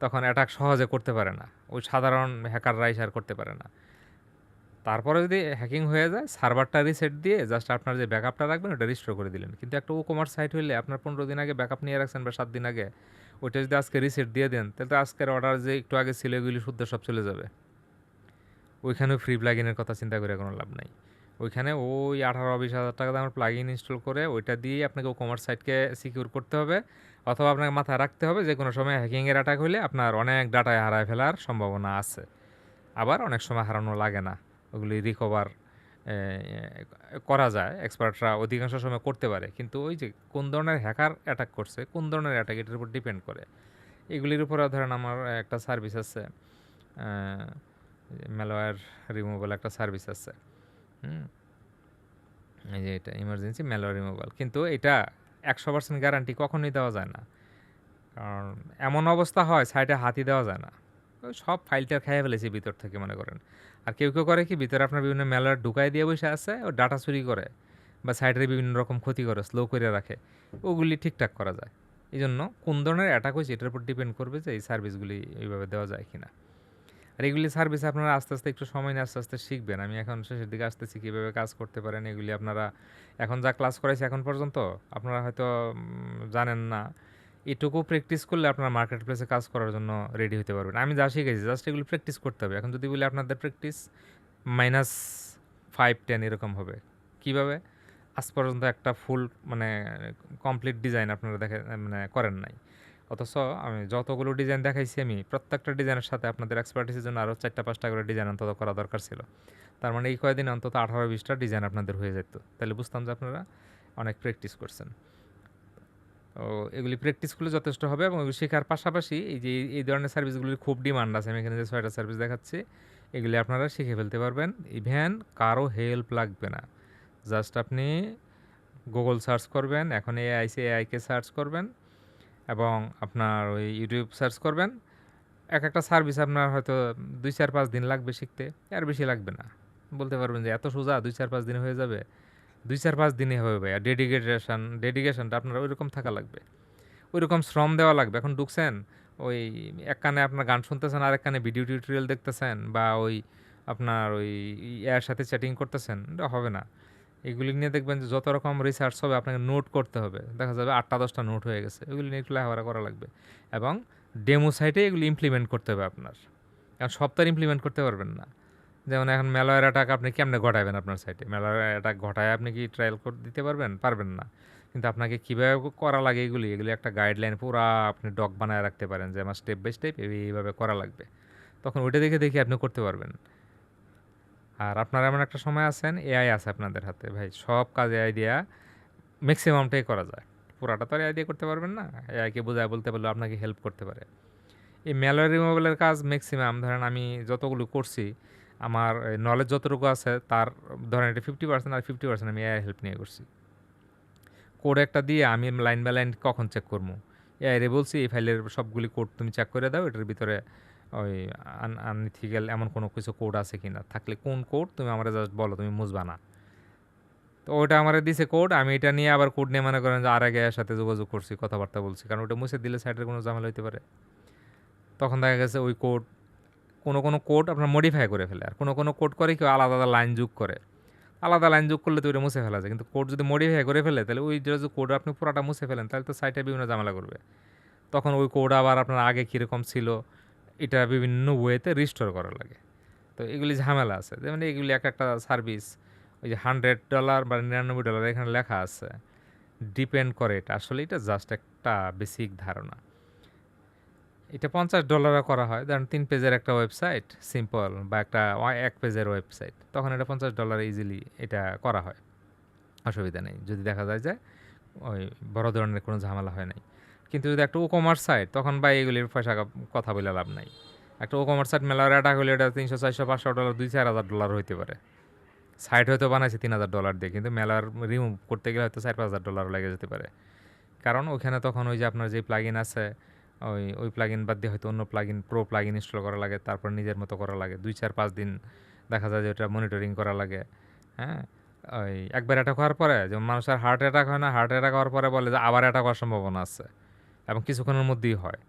তখন অ্যাটাক সহজে করতে পারে না, ওই সাধারণ হ্যাকাররা শেয়ার করতে পারে না। তারপরে যদি হ্যাকিং হয়ে যায়, সার্ভারটা রিসেট দিয়ে জাস্ট আপনার যে ব্যাকআপটা রাখবেন ওটা রিস্টোর করে দিলেন। কিন্তু একটা কমার্স সাইট হইলে আপনার 15 দিন আগে ব্যাকআপ নিয়ে রাখছেন বা 7 দিন আগে, ওইটা যদি আজকে রিসেট দিয়ে দেন তাহলে তো আজকের অর্ডার যে একটু আগে ছিল এগুলি শুদ্ধ সব চলে যাবে। ওইখানেও ফ্রি প্লাগইনের কথা চিন্তা করে কোনো লাভ নাই। ওইখানে ওই 18-20 হাজার টাকা দামের প্লাগইন ইনস্টল করে ওইটা দিয়ে আপনাকে কমার্স সাইটকে সিকিউর করতে হবে, অথবা আপনাকে মাথায় রাখতে হবে যে কোনো সময় হ্যাকিংয়ের অ্যাটাক হলে আপনার অনেক ডাটায় হারায় ফেলার সম্ভাবনা আছে। আবার অনেক সময় হারানো লাগে না, ওগুলি রিকভার করা যায়, এক্সপার্টরা অধিকাংশ সময় করতে পারে। কিন্তু ওই যে কোন ধরনের হ্যাকার অ্যাটাক করছে, কোন ধরনের অ্যাটাক, এটার উপর ডিপেন্ড করে। এগুলির উপরে ধরেন আমার একটা সার্ভিস আছে, ম্যালওয়্যার রিমুভাল একটা সার্ভিস আছে। এই যে এটা ইমার্জেন্সি ম্যালওয়্যার রিমুভাল, কিন্তু এটা 100% গ্যারান্টি কখনোই দেওয়া যায় না। কারণ এমন অবস্থা হয় সাইটে হাতই দেওয়া যায় না, ওই সব ফাইলটা খেয়ে ফেলেছি ভিতর থেকে মনে করেন। আর কেউ কেউ করে কি, ভিতরে আপনার বিভিন্ন ম্যালওয়্যার ঢুকাই দিয়ে বসে আছে, ও ডাটা চুরি করে বা সাইটের বিভিন্ন রকম ক্ষতি করে, স্লো করে রাখে, ওগুলি ঠিকঠাক করা যায়। এই জন্য কোন ধরনের অ্যাটাক হয়েছে এটার উপর ডিপেন্ড করবে যে এই সার্ভিসগুলি এইভাবে দেওয়া যায় কিনা। আর এগুলি সার্ভিস আপনারা আস্তে আস্তে একটু সময় নিয়ে আস্তে আস্তে শিখবেন। আমি এখন শেষের দিকে আসতেছি কীভাবে কাজ করতে পারেন এগুলি। আপনারা এখন যা ক্লাস করাইছি এখন পর্যন্ত আপনারা হয়তো জানেন না, এটুকু প্র্যাকটিস করলে আপনারা মার্কেট প্লেসে কাজ করার জন্য রেডি হতে পারবেন। আমি যা শিখেছি জাস্ট এগুলি প্র্যাকটিস করতে হবে। এখন যদি বলি আপনাদের প্র্যাকটিস -5-10 এরকম হবে। কিভাবে? আজ পর্যন্ত একটা ফুল মানে কমপ্লিট ডিজাইন আপনারা মানে করেন নাই। অথচ আমি যতগুলো ডিজাইন দেখাইছি, আমি প্রত্যেকটা ডিজাইনের সাথে আপনাদের এক্সপার্টিসের জন্য আরও 4টা-5টা করে ডিজাইন অন্তত করা দরকার ছিল। তার মানে এই কয়েকদিনে অন্তত 18-20টা ডিজাইন আপনাদের হয়ে যেত। তাহলে বুঝতাম যে আপনারা অনেক প্র্যাকটিস করছেন। তো এগুলি প্র্যাকটিস করলে যথেষ্ট হবে, এবং এগুলি শেখার পাশাপাশি এই যে এই ধরনের সার্ভিসগুলির খুব ডিমান্ড আছে। আমি এখানে যে 6টা সার্ভিস দেখাচ্ছি এগুলি আপনারা শিখে ফেলতে পারবেন, ইভেন কারো হেল্প লাগবে না। জাস্ট আপনি গুগল সার্চ করবেন, এখন এআইকে সার্চ করবেন এবং আপনার ওই ইউটিউব সার্চ করবেন। একটা সার্ভিস আপনার হয়তো 2-4-5 দিন লাগবে শিখতে, আর বেশি লাগবে না। বলতে পারবেন যে এত সোজা 2-4-5 দিনে হয়ে যাবে? 2-4-5 দিনে হবে। আর ডেডিকেশনটা আপনার ওইরকম থাকা লাগবে, ওইরকম শ্রম দেওয়া লাগবে। এখন ঢুকছেন, ওই এক কানে আপনার গান শুনতেছেন, আরেক কানে ভিডিও টিউটোরিয়াল দেখতেছেন, বা ওই আপনার ওই এর সাথে চ্যাটিং করতেছেন, এটা হবে না। এগুলি নিয়ে দেখবেন যে যত রকম রিসার্চ হবে আপনাকে নোট করতে হবে, দেখা যাবে 8টা 10টা নোট হয়ে গেছে, এগুলি নিয়ে একটু লেখাপড়া করা লাগবে। এবং ডেমো সাইটে এগুলি ইমপ্লিমেন্ট করতে হবে আপনার, কারণ সব তো আর ইমপ্লিমেন্ট করতে পারবেন না। যেমন এখন ম্যালওয়্যার অ্যাটাক আপনি কেমনে ঘটাবেন আপনার সাইটে? ম্যালওয়্যার অ্যাটাক ঘটায় আপনি কি ট্রায়াল কোড দিতে পারবেন? পারবেন না। কিন্তু আপনাকে কীভাবে করা লাগে এগুলি একটা গাইডলাইন পুরা আপনি ডক বানায় রাখতে পারেন যে আমার স্টেপ বাই স্টেপ এইভাবে করা লাগবে। তখন ওইটা দেখে দেখে আপনি করতে পারবেন। আর আপনার এমন একটা সময় আছেন, এআই আছে আপনাদের হাতে ভাই, সব কাজ এআই দিয়া ম্যাক্সিমামটাই করা যায়। পুরাটা তো আর এআই দিয়ে করতে পারবেন না। এআইকে বোঝায় বলতে পারলেও আপনাকে হেল্প করতে পারে। এই ম্যালওয়্যার রিমুভালের কাজ ম্যাক্সিমাম ধরেন আমি যতগুলো করছি, আমার নলেজ যতটুকু আছে তার ধরেন এটা 50% আর 50% আমি এআই হেল্প নিয়ে করছি। কোড একটা দিয়ে আমি লাইন বাই লাইন কখন চেক করবো? এআই রে বলছি এই ফাইলের সবগুলি কোড তুমি চেক করে দাও, এটার ভিতরে ওই আনইথিক্যাল এমন কোনো কিছু কোড আছে কি না, থাকলে কোন কোড তুমি আমার জাস্ট বলো, তুমি মুছবা না। তো ওটা আমার দিছে কোড, আমি এটা নিয়ে আবার কোড নিয়ে মনে করেন যে আর আগে এর সাথে যোগাযোগ করছি, কথাবার্তা বলছি, কারণ ওটা মুছে দিলে সাইটের কোনো ঝামেলা হইতে পারে। তখন দেখা গেছে ওই কোড, কোনো কোড আপনার মডিফাই করে ফেলে, আর কোনো কোড করে কেউ আলাদা আলাদা লাইন যোগ করে। আলাদা লাইন যোগ করলে তো ওইটা মুছে ফেলা যায়, কিন্তু কোড যদি মডিফাই করে ফেলে তাহলে ওই যে কোড আপনি পুরাটা মুছে ফেলেন, তাহলে তো সাইটে বিভিন্ন ঝামেলা করবে। তখন ওই কোড আবার আপনার আগে কীরকম ছিল এটা বিভিন্ন ওয়েতে রিস্টোর করা লাগে। তো এগুলি ঝামেলা আছে। যেমন এগুলি একটা সার্ভিস, ওই যে $100 বা $99 এখানে লেখা আছে, ডিপেন্ড করে এটা আসলে, এটা জাস্ট একটা বেসিক ধারণা। এটা $50 করা হয়, ধরেন 3 পেজের একটা ওয়েবসাইট সিম্পল, বা একটা 1 পেজের ওয়েবসাইট, তখন এটা $50 ইজিলি এটা করা হয়, অসুবিধা নেই যদি দেখা যায় যে ওই বড় ধরনের কোনো ঝামেলা হয় নাই। কিন্তু যদি একটা ই-কমার্স সাইট, তখন বা এগুলির পয়সা কথা বলে লাভ নাই। একটা ই-কমার্স সাইট ম্যালওয়্যার অ্যাটাক হলে এটা $300, $400, $500, $2-4 হইতে পারে। সাইট হয়তো বানাইছে $3000 দিয়ে, কিন্তু ম্যালওয়্যার রিমুভ করতে গেলে হয়তো $4-5,000 লেগে যেতে পারে। কারণ ওখানে তখন ওই যে আপনার যে প্লাগইন আছে, ওই প্লাগইন বাদ দিয়ে হয়তো অন্য প্লাগইন, প্রো প্লাগইন ইনস্টল করা লাগে, তারপর নিজের মতো করা লাগে, 2-4-5 দিন দেখা যায় যে ওটা মনিটরিং করা লাগে। হ্যাঁ, ওই একবার অ্যাটাক হওয়ার পরে, যেমন মানুষের হার্ট অ্যাটাক হয় না, হার্ট অ্যাটাক হওয়ার পরে বলে যে আবার অ্যাটাক হওয়ার সম্ভাবনা আছে, এবং কিছুক্ষণের মধ্যেই হয়।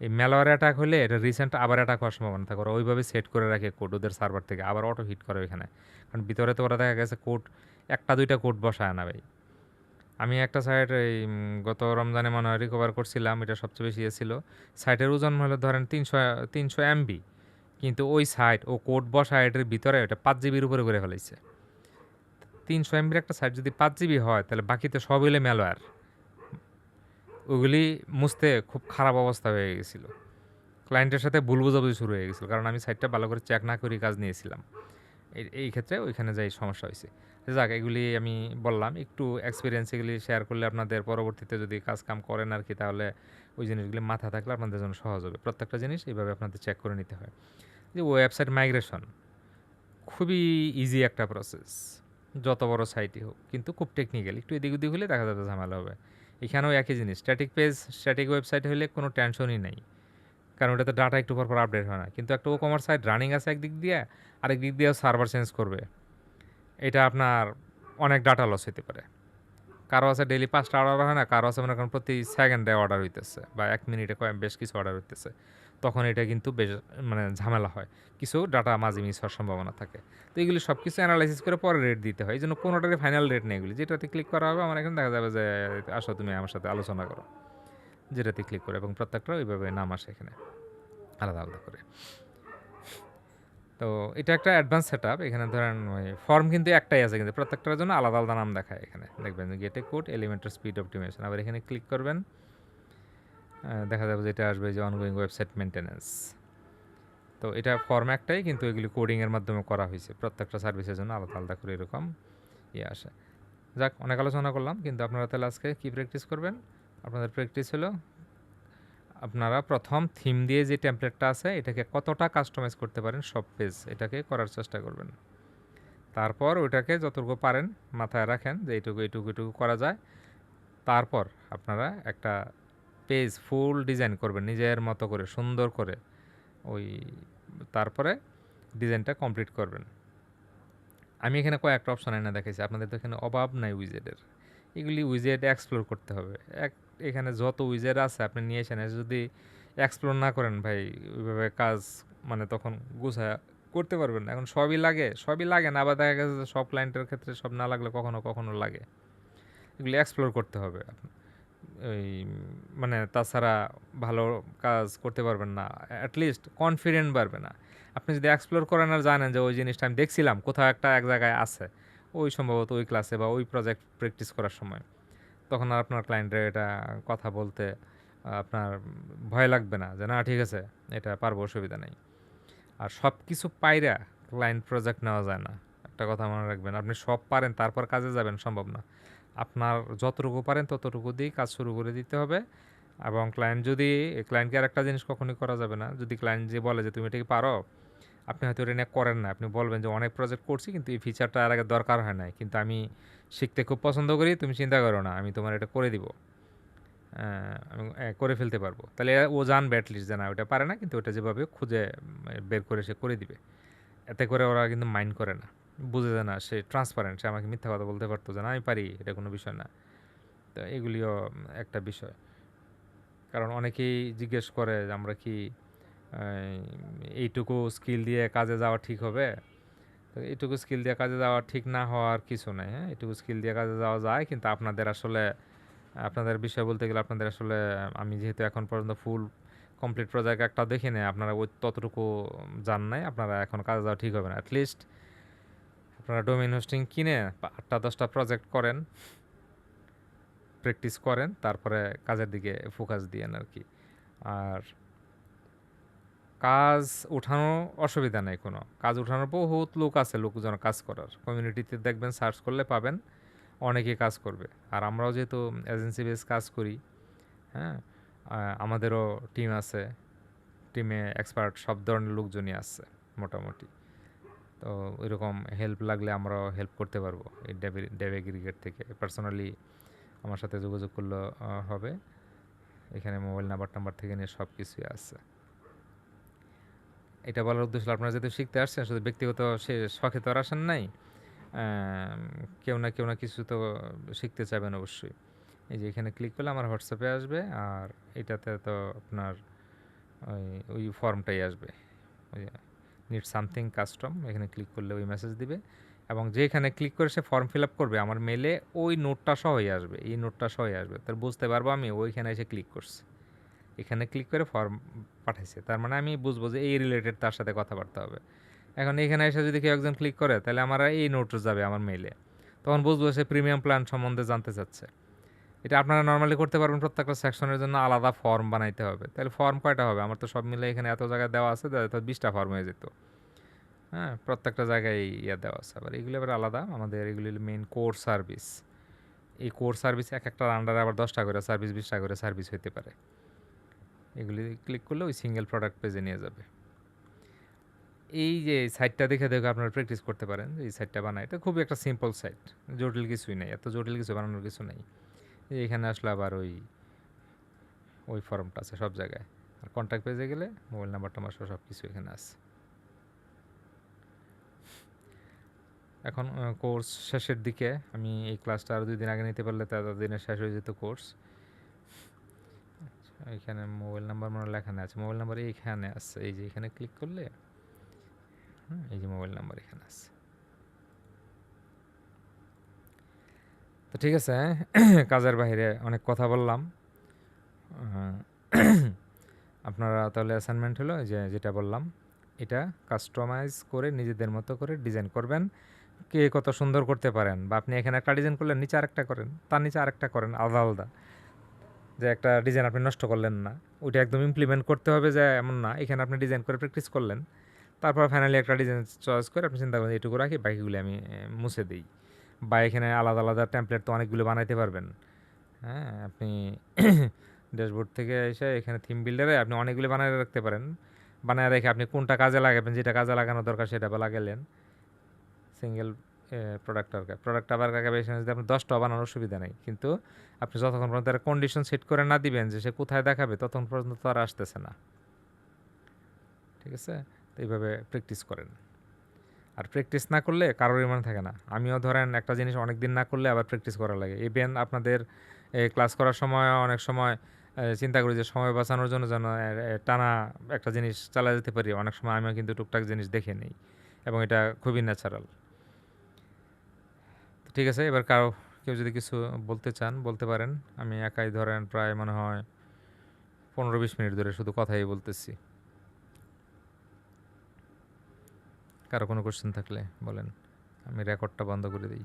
এই ম্যালওয়্যার অ্যাটাক হলে এটা রিসেন্ট আবার অ্যাটাক হওয়ার সম্ভাবনা থাকে, ওরা ওইভাবে সেট করে রাখে কোড ওদের সার্ভার থেকে, আবার অটো হিট করে ওইখানে। কারণ ভিতরে তো ওরা দেখা গেছে কোড 1-2টা কোড বসায় না ভাই। আমি একটা সাইট এই গত রমজানে মনে হয় রিকভার করছিলাম, এটা সবচেয়ে বেশি ছিল। সাইটের ওজন হলো ধরেন 300 এমবি, কিন্তু ওই সাইট ও কোড বসা এটার ভিতরে ওটা 5 জিবির উপরে করে ফেলাইছে। 300 এমবির একটা সাইট যদি 5 জিবি হয়, তাহলে বাকিতে সব হইলে ম্যালওয়্যার। ওগুলি মুছতে খুব খারাপ অবস্থা হয়ে গেছিলো। ক্লায়েন্টের সাথে ভুল বোঝাবুঝি শুরু হয়ে গেছিলো, কারণ আমি সাইটটা ভালো করে চেক না করেই কাজ নিয়েছিলাম। এই ক্ষেত্রে ওইখানে যাই সমস্যা হয়েছে। যাক, এগুলি আমি বললাম একটু এক্সপিরিয়েন্স, এগুলি শেয়ার করলে আপনাদের পরবর্তীতে যদি কাজ কাম করেন আর কি, তাহলে ওই জিনিসগুলি মাথা থাকলে আপনাদের জন্য সহজ হবে। প্রত্যেকটা জিনিস এইভাবে আপনাদের চেক করে নিতে হয়। যে ওয়েবসাইট মাইগ্রেশন খুবই ইজি একটা প্রসেস, যত বড় সাইটই হোক, কিন্তু খুব টেকনিক্যাল, একটু এদিক ওদিক হলে দেখা যাবে ঝামেলা হবে। এখানেও একই জিনিস, স্ট্যাটিক ওয়েবসাইট হলে কোনো টেনশনই নাই, কারণ ওটাতে ডাটা একটু পর আপডেট হয় না। কিন্তু একটা ই-কমার্স সাইট রানিং আছে একদিক দিয়ে, আরেক দিক দিয়ে সার্ভার চেঞ্জ করবে, এটা আপনার অনেক ডাটা লস হতে পারে। কারো আছে ডেইলি 5টা অর্ডার হয় না, কারো আছে মনে করেন প্রতি সেকেন্ডে অর্ডার হইতেছে, বা 1 মিনিটে বেশ কিছু অর্ডার হইতেছে, তখন এটা কিন্তু বেশ মানে ঝামেলা হয়, কিছু ডাটা মাঝে মিস হওয়ার সম্ভাবনা থাকে। তো এগুলি সব কিছু অ্যানালাইসিস করে পরে রেট দিতে হয়। এই জন্য কোনোটারই ফাইনাল রেট নেই, এগুলি যেটাতে ক্লিক করা হবে আমার এখানে দেখা যাবে যে আসো তুমি আমার সাথে আলোচনা করো, যেটাতে ক্লিক করে, এবং প্রত্যেকটা ওইভাবে নাম আসে এখানে আলাদা আলাদা করে। তো এটা একটা অ্যাডভান্স সেট আপ। এখানে ধরেন ওই ফর্ম কিন্তু একটাই আছে, কিন্তু প্রত্যেকটার জন্য আলাদা আলাদা নাম দেখায়। এখানে দেখবেন গেটে কোড এলিমেন্টার স্পিড অপটিমাইজেশন, আবার এখানে ক্লিক করবেন, দেখা যাবে যে এটা আসবে যে অনগোয়িং ওয়েবসাইট মেনটেন্যান্স। তো এটা ফর্ম একটাই, কিন্তু এগুলি কোডিংয়ের মাধ্যমে করা হয়েছে, প্রত্যেকটা সার্ভিসের জন্য আলাদা আলাদা করে এরকম আসে। যাক, অনেক আলোচনা করলাম, কিন্তু আপনারা তাহলে আজকে কী প্র্যাকটিস করবেন? আপনাদের প্র্যাকটিস হলো আপনারা প্রথম থিম দিয়ে যে টেমপ্লেটটা আছে এটাকে কতটা কাস্টমাইজ করতে পারেন সব পেজ, এটাকে করার চেষ্টা করবেন। তারপর ওইটাকে যতটুকু পারেন মাথায় রাখেন যে এইটুকু করা যায়। তারপর আপনারা একটা পেজ ফুল ডিজাইন করবেন নিজের মতো করে সুন্দর করে। ওই তারপরে ডিজাইনটা কমপ্লিট করবেন। আমি এখানে কয়েকটা অপশন এনে দেখেছি, আপনাদের তো এখানে অভাব নাই উইজেটের। এগুলি উইজেট এক্সপ্লোর করতে হবে। এখানে যত উইজেট আছে আপনি নিয়ে এসেন, এসে যদি এক্সপ্লোর না করেন ভাই ওইভাবে কাজ মানে তখন গুছায় করতে পারবেন না। এখন সবই লাগে না, আবার দেখা গেছে যে সব ক্লায়েন্টের ক্ষেত্রে সব না লাগলে কখনো কখনো লাগে। এগুলি এক্সপ্লোর করতে হবে ওই মানে তাছাড়া ভালো কাজ করতে পারবেন না, অ্যাটলিস্ট কনফিডেন্ট বাড়বে না। আপনি যদি এক্সপ্লোর করেন আর জানেন যে ওই জিনিসটা আমি দেখছিলাম কোথাও এক জায়গায় আছে, ওই সম্ভবত ওই ক্লাসে বা ওই প্রজেক্ট প্র্যাকটিস করার সময়, তখন আর আপনার ক্লায়েন্টের এটা কথা বলতে আপনার ভয় লাগবে না যে না ঠিক আছে এটা পারবো, অসুবিধা নেই। আর সব কিছু পাইরা ক্লায়েন্ট প্রজেক্ট নেওয়া যায় না, একটা কথা মনে রাখবেন। আপনি সব পারেন তারপর কাজে যাবেন সম্ভব না। আপনার যতটুকু পারেন ততটুকু দিয়েই কাজ শুরু করে দিতে হবে। এবং ক্লায়েন্টকে আর একটা জিনিস কখনোই করা যাবে না, যদি ক্লায়েন্ট যে বলে যে তুমি এটা কি পারো, আপনি হয়তো এটা নিয়ে করেন না, আপনি বলবেন যে অনেক প্রজেক্ট করছি কিন্তু এই ফিচারটা আর আগে দরকার হয় নাই, কিন্তু আমি শিখতে খুব পছন্দ করি, তুমি চিন্তা করো না আমি তোমার এটা করে দিব, আমি করে ফেলতে পারবো। তাহলে ও জানবে অ্যাটলিস্ট যে না ওটা পারে না, কিন্তু ওটা যেভাবে খুঁজে বের করে সে করে দিবে। এতে করে ওরা কিন্তু মাইন্ড করে না, বুঝে যায় না, সে ট্রান্সপারেন্ট, সে আমাকে মিথ্যা কথা বলতে পারতো যে না আমি পারি, এটা কোনো বিষয় না। তো এগুলিও একটা বিষয়। কারণ অনেকেই জিজ্ঞেস করে যে আমরা কি এইটুকু স্কিল দিয়ে কাজে যাওয়া ঠিক হবে? তো এইটুকু স্কিল দিয়ে কাজে যাওয়া ঠিক না হওয়ার কিছু নাই। হ্যাঁ, এইটুকু স্কিল দিয়ে কাজে যাওয়া যায়, কিন্তু আপনাদের বিষয় বলতে গেলে আপনাদের আসলে আমি যেহেতু এখন পর্যন্ত ফুল কমপ্লিট প্রজেক্ট একটা দেখিনি, আপনারা ওই ততটুকু জান নাই, আপনারা এখন কাজে যাওয়া ঠিক হবে না। অ্যাটলিস্ট আপনারা ডোমেইন হোস্টিং কিনে 8টা 10টা প্রজেক্ট করেন, প্র্যাকটিস করেন, তারপরে কাজের দিকে ফোকাস দিয়েন আর কি। আর কাজ উঠানো অসুবিধা নেই কোনো, কাজ উঠানোর বহুত লোক আছে, লোকজন কাজ করার কমিউনিটিতে দেখবেন, সার্চ করলে পাবেন, অনেকেই কাজ করবে। আর আমরাও যেহেতু এজেন্সি বেস কাজ করি, হ্যাঁ, আমাদেরও টিম আছে, টিমে এক্সপার্ট সব ধরনের লোকজনই আছে মোটামুটি। তো ওইরকম হেল্প লাগলে আমরাও হেল্প করতে পারবো এই ডেভ এগ্রিগেট থেকে। পার্সোনালি আমার সাথে যোগাযোগ করলে হবে। এখানে মোবাইল নাম্বার থেকে নিয়ে সব কিছুই আছে। এটা বলার উদ্দেশ্য হলো আপনারা যেহেতু শিখতে আসছেন, শুধু ব্যক্তিগত সে শখে তো আর আসেন নাই, কেউ না কিছু তো শিখতে চাইবেন অবশ্যই। এই যে এখানে ক্লিক করলে আমার হোয়াটসঅ্যাপে আসবে, আর এটাতে তো আপনার ওই ওই ফর্মটাই আসবে, ওই নিড সামথিং কাস্টম, এখানে ক্লিক করলে ওই মেসেজ দিবে। এবং যেখানে ক্লিক করে সে ফর্ম ফিল আপ করবে আমার মেলে ওই নোটটা সহই আসবে, এই নোটটা সহই আসবে, তার বুঝতে পারবো আমি ওইখানে এসে ক্লিক করছি, এখানে ক্লিক করে ফর্ম পাঠাইছে, তার মানে আমি বুঝবো যে এই রিলেটেড তার সাথে কথাবার্তা হবে। এখন এখানে এসে যদি কেউ একজন ক্লিক করে তাহলে আমার এই নোটস যাবে আমার মেইলে, তখন বুঝবো সে প্রিমিয়াম প্ল্যান সম্বন্ধে জানতে চাচ্ছে। এটা আপনারা নর্মালি করতে পারবেন, প্রত্যেকটা সেকশনের জন্য আলাদা ফর্ম বানাইতে হবে। তাহলে ফর্ম কয়টা হবে? আমার তো সব মিলে এখানে এত জায়গায় দেওয়া আছে, তো 20টা ফর্ম হয়ে যেত। হ্যাঁ, প্রত্যেকটা জায়গায় ইয়ে দেওয়া আছে। আবার এগুলি আবার আলাদা, আমাদের এগুলি মেইন কোর সার্ভিস। এই কোর সার্ভিস একটার আন্ডারে আবার 10টা করে সার্ভিস, 20টা করে সার্ভিস হতে পারে। এগুলি ক্লিক করলে ওই সিঙ্গেল প্রোডাক্ট পেজে নিয়ে যাবে। এই যে সাইটটা দেখে আপনারা প্র্যাকটিস করতে পারেন, এই সাইটটা বানায়, এটা খুবই একটা সিম্পল সাইট, জটিল কিছুই নেই, এত জটিল কিছু বানানোর কিছু নেই। এখানে আসলে আবার ওই ফর্মটা আছে সব জায়গায়। আর কন্ট্যাক্ট পেজে গেলে মোবাইল নাম্বার সব কিছু এখানে আছে। এখন কোর্স শেষের দিকে, আমি এই ক্লাসটা আরও 2 দিন আগে নিতে পারলে ততদিনে শেষ হয়ে যেত কোর্স। এখানে মোবাইল নাম্বার মনে লেখা আছে, মোবাইল নাম্বার এইখানে আছে, এই যে এখানে ক্লিক করলে এই যে মোবাইল নাম্বার এখানে আছে। তো ঠিক আছে, কাজের বাইরে অনেক কথা বললাম। আপনারা তাহলে অ্যাসাইনমেন্ট হলো যে যেটা বললাম, এটা কাস্টমাইজ করে নিজেদের মতো করে ডিজাইন করবেন। কে কত সুন্দর করতে পারেন, বা আপনি এখানে একটা ডিজাইন করলেন, নিচে আরেকটা করেন, তার নিচে আরেকটা করেন, আলাদা আলাদা, যে একটা ডিজাইন আপনি নষ্ট করলেন না, ওইটা একদম ইমপ্লিমেন্ট করতে হবে যে এমন না। এখানে আপনি ডিজাইন করে প্র্যাকটিস করলেন, তারপর ফাইনালি একটা ডিজাইন চয়েস করে আপনি চিন্তা করেন এটুকু রাখি, বাকিগুলো আমি মুছে দিই। বা এখানে আলাদা আলাদা টেমপ্লেট তো অনেকগুলো বানাইতে পারবেন। হ্যাঁ, আপনি ড্যাশবোর্ড থেকে এসে এখানে থিম বিল্ডারে আপনি অনেকগুলো বানিয়ে রাখতে পারেন। বানায় রেখে আপনি কোনটা কাজে লাগাবেন, যেটা কাজে লাগানো দরকার সেটা বা লাগালেন। সিঙ্গেল প্রোডাক্ট আবার কাকাবেশন যদি আপনি 10টাও বানানোর সুবিধা নেই, কিন্তু আপনি যতক্ষণ পর্যন্ত একটা কন্ডিশন সেট করে না দিবেন যে সে কোথায় দেখাবে, ততক্ষণ পর্যন্ত তো আর আসতেছে না। ঠিক আছে, তো এইভাবে প্র্যাকটিস করেন। আর প্র্যাকটিস না করলে কারোরই মনে থাকে না। আমিও ধরেন একটা জিনিস অনেক দিন না করলে আবার প্র্যাকটিস করা লাগে। ইভেন আপনাদের ক্লাস করার সময় অনেক সময় চিন্তা করি যে সময় বাঁচানোর জন্য যেন টানা একটা জিনিস চালা যেতে পারি। অনেক সময় আমিও কিন্তু টুকটাক জিনিস দেখে নিই, এবং এটা খুবই ন্যাচারাল। ঠিক আছে, এবার কেউ যদি কিছু বলতে চান বলতে পারেন। আমি একাই ধরেন প্রায় মনে হয় 15-20 মিনিট ধরে শুধু কথাই বলতেছি। কারো কোনো কোশ্চেন থাকলে বলেন, আমি রেকর্ডটা বন্ধ করে দিই।